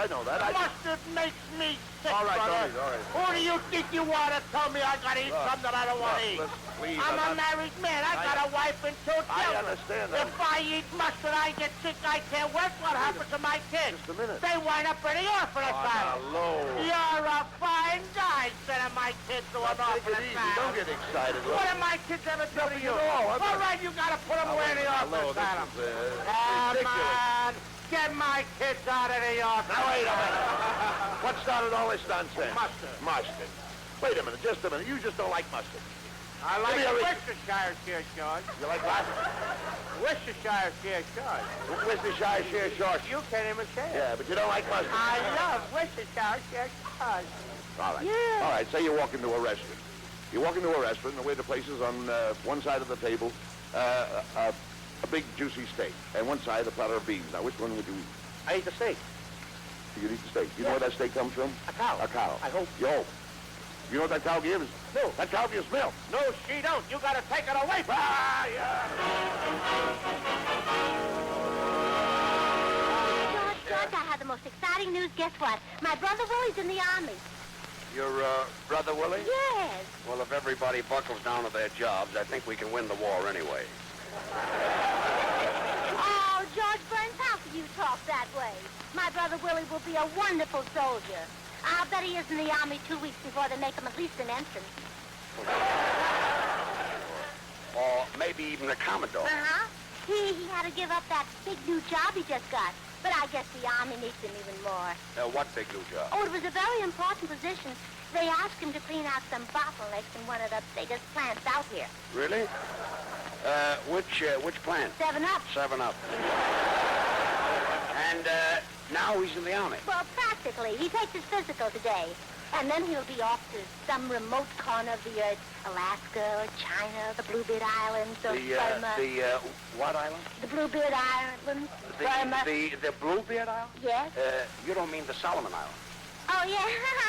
Mustard makes me sick, All right, brother. don't eat, all right. Who do you think you are to tell me I got to eat something that I don't want to eat? Listen, please. I'm a married man. I got a wife and 2 children. I understand that. If I eat mustard, I get sick. I can't work. What happens to my kids? Just a minute. They wind up in the orphan asylum. Hello. You're a fine guy sending my kids to an Take orphan it easy. asylum. Don't get excited. What have my kids ever done to you? all. All right, you got to put them away in the orphan Hello, asylum. this is Come ridiculous. on. Get my kids out of the orphan Now, wait a asylum. minute. What started all this nonsense? Mustard. Mustard. Wait a minute, just a minute. You just don't like mustard. I like Give me a Worcestershire Shire You like what? Worcestershire Shire. Worcestershire short. You can't even say it. Yeah, but you don't like mustard. I love Worcestershire Shire. All right. Yeah. All right, say you walk into a restaurant. You walk into a restaurant, and the waiter places on one side of the table a big juicy steak, and one side a platter of beans. Now, which one would you eat? I eat the steak. You'd eat the steak. You know where that steak comes from? A cow. A cow. I hope. You hope. You know what that cow gives? No. That cow gives milk. No, she don't. You got to take it away from Ah, yeah. George, I have the most exciting news. Guess what? My brother Willie's in the Army. Your brother Willie? Yes. Well, if everybody buckles down to their jobs, I think we can win the war anyway. Oh, George Burns, how can you talk that way? My brother Willie will be a wonderful soldier. I'll bet he is in the Army 2 weeks before they make him at least an ensign. Or maybe even a commodore. Uh-huh. He had to give up that big new job he just got. But I guess the Army needs him even more. What big new job? Oh, it was a very important position. They asked him to clean out some bottlenecks in one of the biggest plants out here. Really? Which plant? 7-Up. 7-Up. And now he's in the Army. Well, practically. He takes his physical today. And then he'll be off to some remote corner of the earth. Alaska or China, the Bluebeard Islands or Burma. What island? The Bluebeard Islands, Burma. The Bluebeard Island? Yes. You don't mean the Solomon Island? Oh, yeah,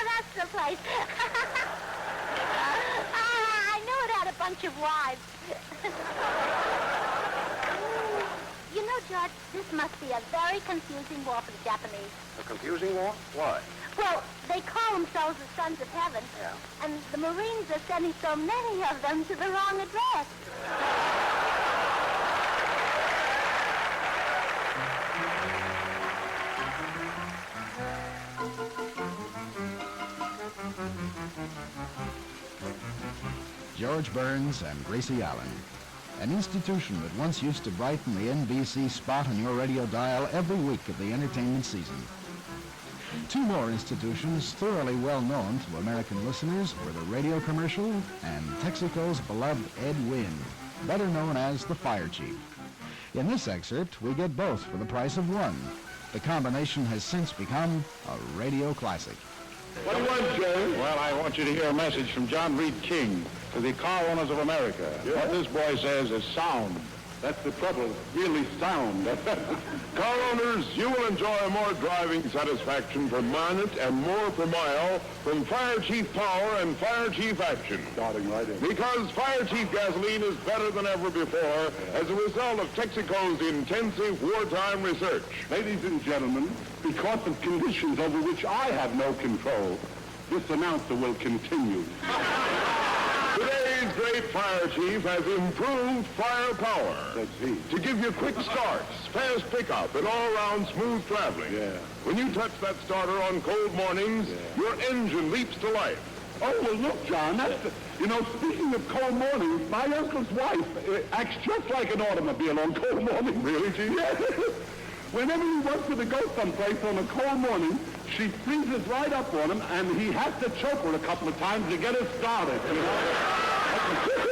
that's the place. I knew it had a bunch of wives. You know, George, this must be a very confusing war for the Japanese. A confusing war? Why? Well, they call themselves the Sons of Heaven. Yeah. And the Marines are sending so many of them to the wrong address. George Burns and Gracie Allen. An institution that once used to brighten the NBC spot on your radio dial every week of the entertainment season. Two more institutions thoroughly well known to American listeners were the radio commercial and Texaco's beloved Ed Wynn, better known as the Fire Chief. In this excerpt, we get both for the price of one. The combination has since become a radio classic. What do you want, Joe? Well, I want you to hear a message from John Reed King to the car owners of America. Yeah? What this boy says is sound. That's the trouble, really sound. Car owners, you will enjoy more driving satisfaction per minute and more per mile from Fire Chief Power and Fire Chief Action. Starting right in. Because Fire Chief gasoline is better than ever before as a result of Texaco's intensive wartime research. Ladies and gentlemen, because of conditions over which I have no control, this announcer will continue. Today's great Fire Chief has improved firepower. Let's see. To give you quick starts, fast pickup, and all-round smooth traveling. Yeah. When you touch that starter on cold mornings, your engine leaps to life. Oh, well, look, John, that's speaking of cold mornings, my uncle's wife acts just like an automobile on cold mornings. Really, Chief? Yes. Whenever he wants her to go someplace on a cold morning, she freezes right up on him, and he has to choke her a couple of times to get her started, you know?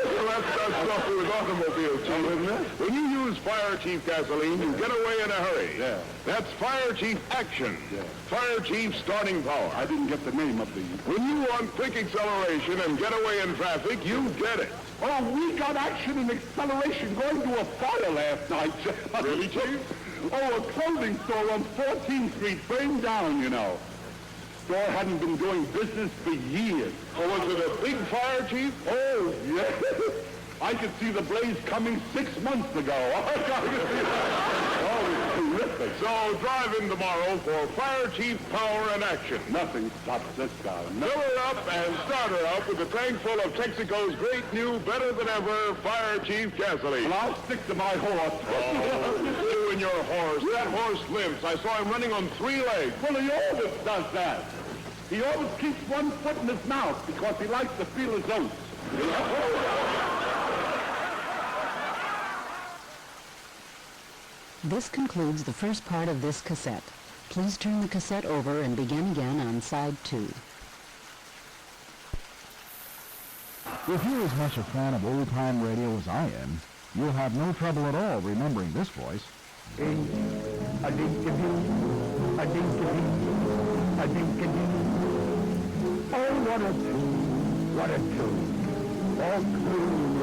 Well, that's stuff with automobiles, too, isn't it? When you use Fire Chief gasoline, you get away in a hurry. Yeah. That's Fire Chief Action. Yeah. Fire Chief Starting Power. I didn't get the name of the... When you want quick acceleration and get away in traffic, you get it. Oh, we got action and acceleration going to a fire last night. Really, Chief? Oh, a clothing store on 14th Street burned down, you know. Store hadn't been doing business for years. Oh, was it a big fire, Chief? Oh, yeah. I could see the blaze coming 6 months ago. Oh, it's terrific. So drive in tomorrow for Fire Chief Power and Action. Nothing stops this guy. Fill her up and start her up with a tank full of Texaco's great new, better than ever Fire Chief gasoline. Well, I'll stick to my horse. Oh, you and your horse. That horse limps. I saw him running on 3 legs. Well, he always does that. He always keeps one foot in his mouth because he likes to feel his oats. This concludes the first part of this cassette. Please turn the cassette over and begin again on side 2. If you're as much a fan of old-time radio as I am, you'll have no trouble at all remembering this voice. Oh, what a tune, what a tune. All through.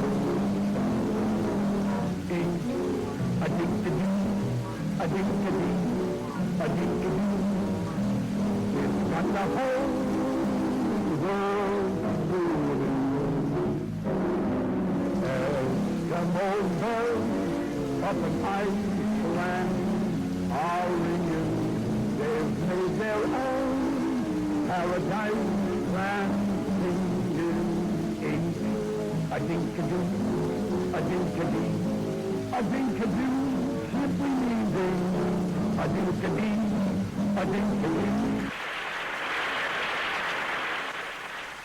It's got the whole world moving. Eskimo bells up in Iceland are ringing their own paradise land singing. A dink-a-doo, a dink-a-dee, a dink-a-doo, simply meaning a dink-a-dee, a dink-a-dee.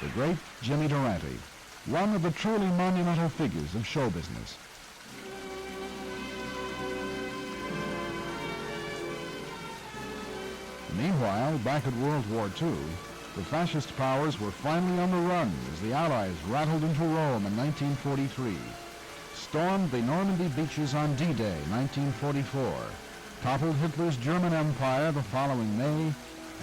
The great Jimmy Durante, one of the truly monumental figures of show business. Meanwhile, back at World War II, the fascist powers were finally on the run as the Allies rattled into Rome in 1943, stormed the Normandy beaches on D-Day, 1944, toppled Hitler's German Empire the following May,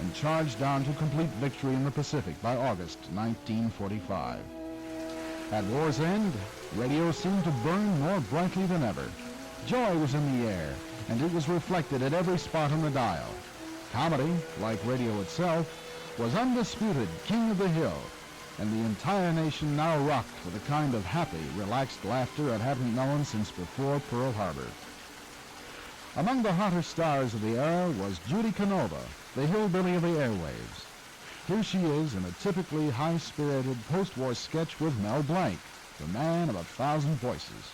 and charged down to complete victory in the Pacific by August 1945. At war's end, radio seemed to burn more brightly than ever. Joy was in the air, and it was reflected at every spot on the dial. Comedy, like radio itself, was undisputed king of the hill, and the entire nation now rocked with a kind of happy, relaxed laughter it hadn't known since before Pearl Harbor. Among the hotter stars of the era was Judy Canova, the hillbilly of the airwaves. Here she is in a typically high-spirited post-war sketch with Mel Blanc, the man of 1,000 voices.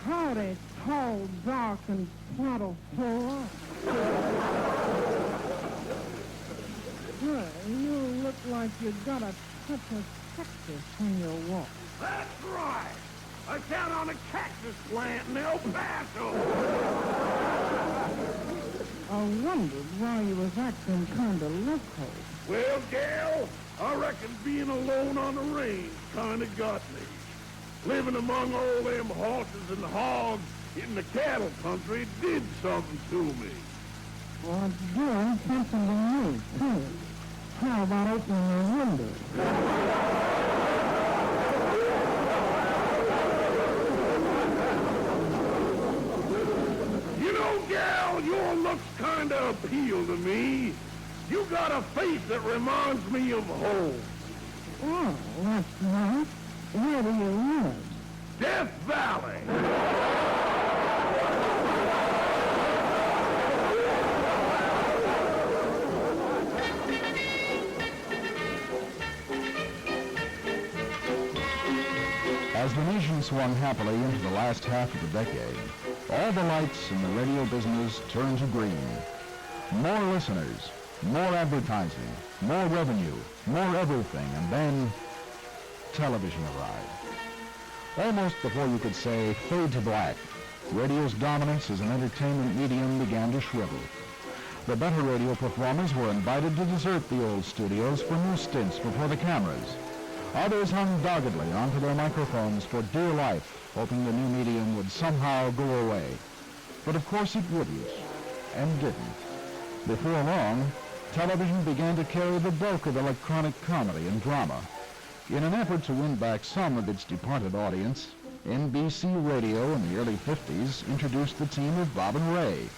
Howdy, tall, dark, and throttle full. You look like you got a touch of cactus when you walk. That's right. I count on a cactus plant in El Paso. I wondered why you was acting kind of loco. Well, gal, I reckon being alone on the range kind of got me. Living among all them horses and hogs in the cattle country did something to me. Well, it's doing something to me, too. How about opening your window? You know, gal, your looks kind of appeal to me. You got a face that reminds me of home. Oh, that's nice. Where do you live? Death Valley. As the nation swung happily into the last half of the decade, all the lights in the radio business turned to green. More listeners, more advertising, more revenue, more everything, and then television arrived. Almost before you could say fade to black, radio's dominance as an entertainment medium began to shrivel. The better radio performers were invited to desert the old studios for new stints before the cameras. Others hung doggedly onto their microphones for dear life, hoping the new medium would somehow go away. But of course it wouldn't, and didn't. Before long, television began to carry the bulk of electronic comedy and drama. In an effort to win back some of its departed audience, NBC Radio in the early 50s introduced the team of Bob and Ray.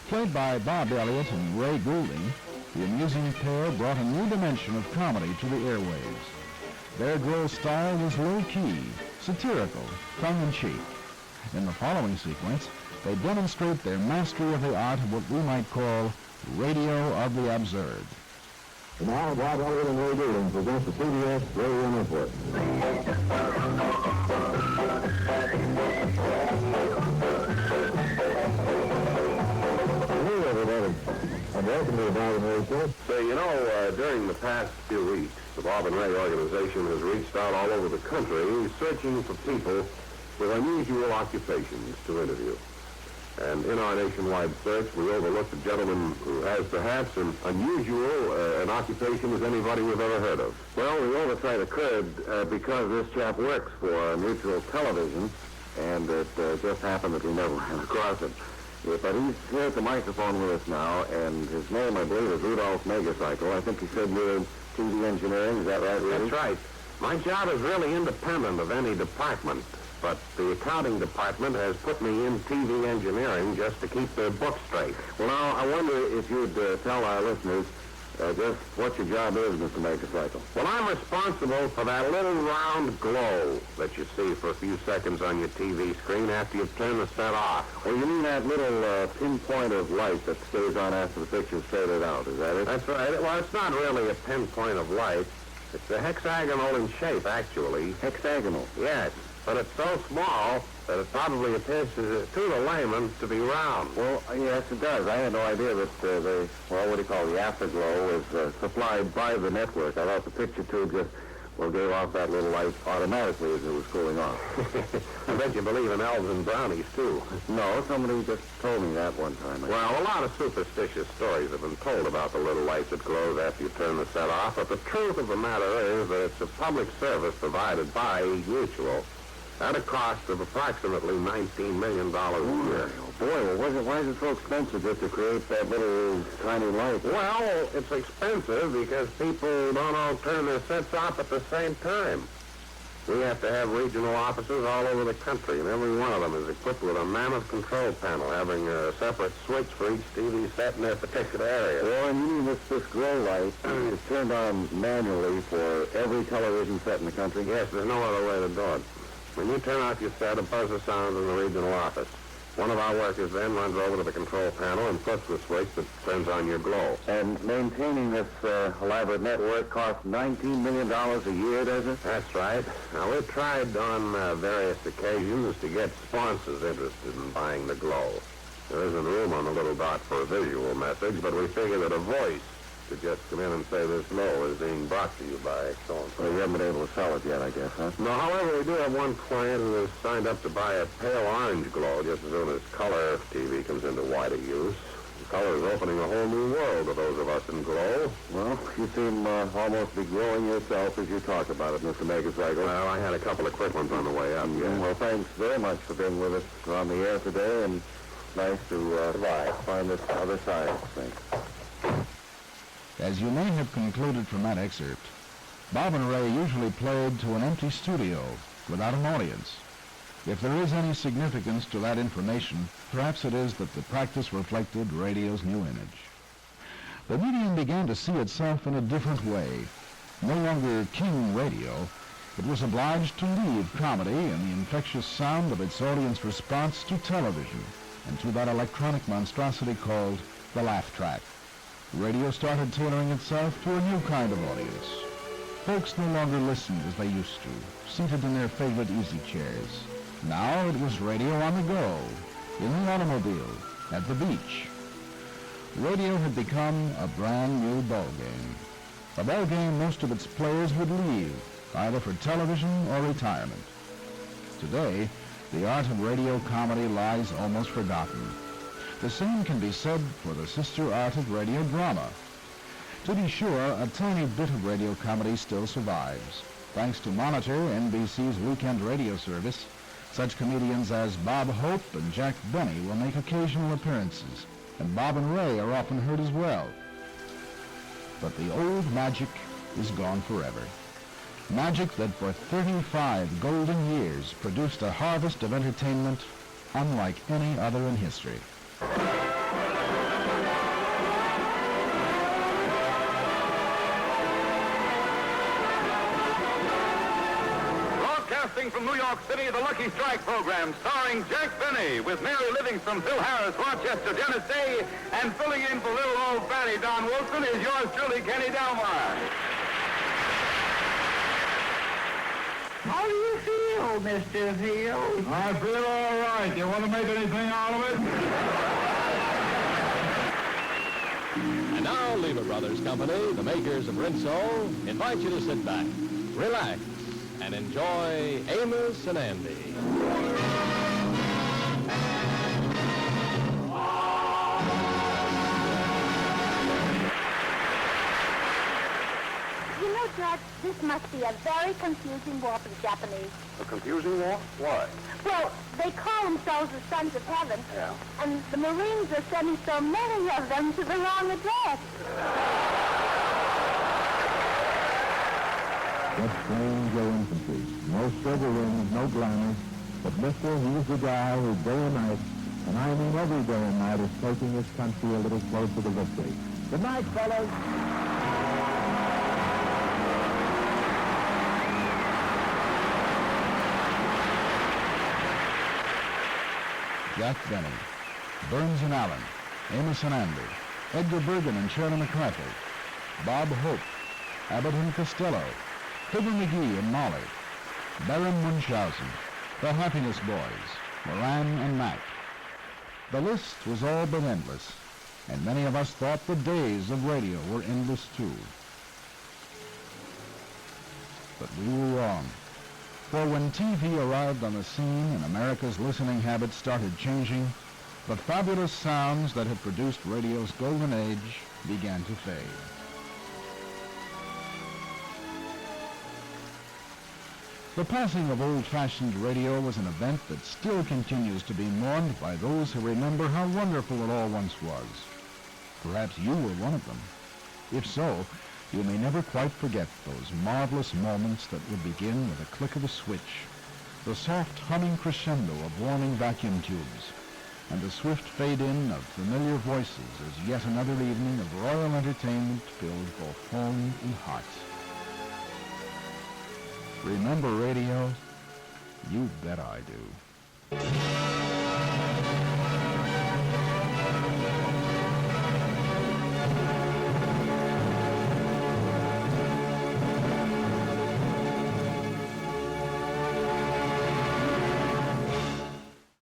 Played by Bob Elliott and Ray Goulding, the amusing pair brought a new dimension of comedy to the airwaves. Their droll style was low-key, satirical, tongue-in-cheek. In the following sequence, they demonstrate their mastery of the art of what we might call radio of the absurd. Now, Bob Elliott and Ray Goulding presents the CBS Radio Network. Hey, everybody. And welcome to the Bob and Ray Show. Say, you know, during the past few weeks, the Bob and Ray organization has reached out all over the country searching for people with unusual occupations to interview. And in our nationwide search, we overlooked a gentleman who has perhaps an unusual an occupation as anybody we've ever heard of. Well, the oversight occurred because this chap works for neutral television, and it just happened that we never ran across him. Yeah, but he's here at the microphone with us now, and his name, I believe, is Rudolph Megacycle. I think he said near TV engineering. Is that right, Rudy? That's right. My job is really independent of any department. but the accounting department has put me in TV engineering just to keep their books straight. Well, now, I wonder if you'd tell our listeners just what your job is, Mr. Motorcycle. Well, I'm responsible for that little round glow that you see for a few seconds on your TV screen after you've turned the set off. Well, you mean that little pinpoint of light that stays on after the picture's faded out, is that it? That's right. Well, it's not really a pinpoint of light. It's a hexagonal in shape, actually. Hexagonal? Yes, but it's so small that it probably appears to the layman to be round. Well, yes, it does. I had no idea that the afterglow was supplied by the network. I thought the picture tube just, gave off that little light automatically as it was cooling off. I bet you believe in elves and brownies, too. No, somebody just told me that one time. Well, a lot of superstitious stories have been told about the little light that glows after you turn the set off, but the truth of the matter is that it's a public service provided by Mutual at a cost of approximately $19 million a year. Boy, well, why is it so expensive just to create that little tiny light? Well, it's expensive because people don't all turn their sets off at the same time. We have to have regional offices all over the country, and every one of them is equipped with a mammoth control panel, having a separate switch for each TV set in their particular area. Well, and you mean this glow light is turned on manually for every television set in the country? Yes, there's no other way to do it. When you turn off your set, a buzzer sounds in the regional office. One of our workers then runs over to the control panel and flips the switch that turns on your glow. And maintaining this elaborate network costs $19 million a year, does it? That's right. Now, we've tried on various occasions to get sponsors interested in buying the glow. There isn't room on the little dot for a visual message, but we figure that a voice could just come in and say this glow is being brought to you by so-and-so. Well, you haven't been able to sell it yet, I guess, huh? No, however, we do have one client who has signed up to buy a pale orange glow just as soon as color TV comes into wider use. Color is opening a whole new world to those of us in glow. Well, you seem almost be glowing yourself as you talk about it, Mr. Megacycle. Well, I had a couple of quick ones on the way up, yeah. Well, thanks very much for being with us on the air today, and nice to find this other side of things. As you may have concluded from that excerpt, Bob and Ray usually played to an empty studio without an audience. If there is any significance to that information, perhaps it is that the practice reflected radio's new image. The medium began to see itself in a different way. No longer king radio, it was obliged to leave comedy and the infectious sound of its audience response to television and to that electronic monstrosity called the laugh track. Radio started tailoring itself to a new kind of audience. Folks no longer listened as they used to, seated in their favorite easy chairs. Now it was radio on the go, in the automobile, at the beach. Radio had become a brand new ballgame. A ballgame most of its players would leave, either for television or retirement. Today, the art of radio comedy lies almost forgotten. The same can be said for the sister art of radio drama. To be sure, a tiny bit of radio comedy still survives. Thanks to Monitor, NBC's weekend radio service, such comedians as Bob Hope and Jack Benny will make occasional appearances, and Bob and Ray are often heard as well. But the old magic is gone forever. Magic that for 35 golden years produced a harvest of entertainment unlike any other in history. Broadcasting from New York City, the Lucky Strike program, starring Jack Benny, with Mary Livingston, Phil Harris, Rochester, Tennessee, and filling in for little old fatty Don Wilson is yours truly, Kenny Delmar. How do you feel, Mr. Field? I feel all right. You want to make anything out of it? And now, Lever Brothers Company, the makers of Rinso, invite you to sit back, relax, and enjoy Amos and Andy. You know, George, this must be a very confusing war for the Japanese. A confusing war? Why? Well, they call themselves the Sons of Heaven. Yeah. And the Marines are sending so many of them to the wrong address. What strange infantry. No silver rings, no glamour, But Mister, he's the guy who day and night, and I mean every day and night, is taking his country a little closer to victory. Good night, fellas. Jack Benny, Burns and Allen, Amos and Andy, Edgar Bergen and Shirley McCarthy, Bob Hope, Abbott and Costello, Fibber McGee and Molly, Baron Munchausen, the Happiness Boys, Moran and Mac. The list was all but endless, and many of us thought the days of radio were endless too. But we were wrong. For when TV arrived on the scene and America's listening habits started changing, the fabulous sounds that had produced radio's golden age began to fade. The passing of old-fashioned radio was an event that still continues to be mourned by those who remember how wonderful it all once was. Perhaps you were one of them. If so, you may never quite forget those marvelous moments that would begin with a click of a switch, the soft humming crescendo of warming vacuum tubes, and the swift fade-in of familiar voices as yet another evening of royal entertainment filled both home and heart. Remember radio? You bet I do.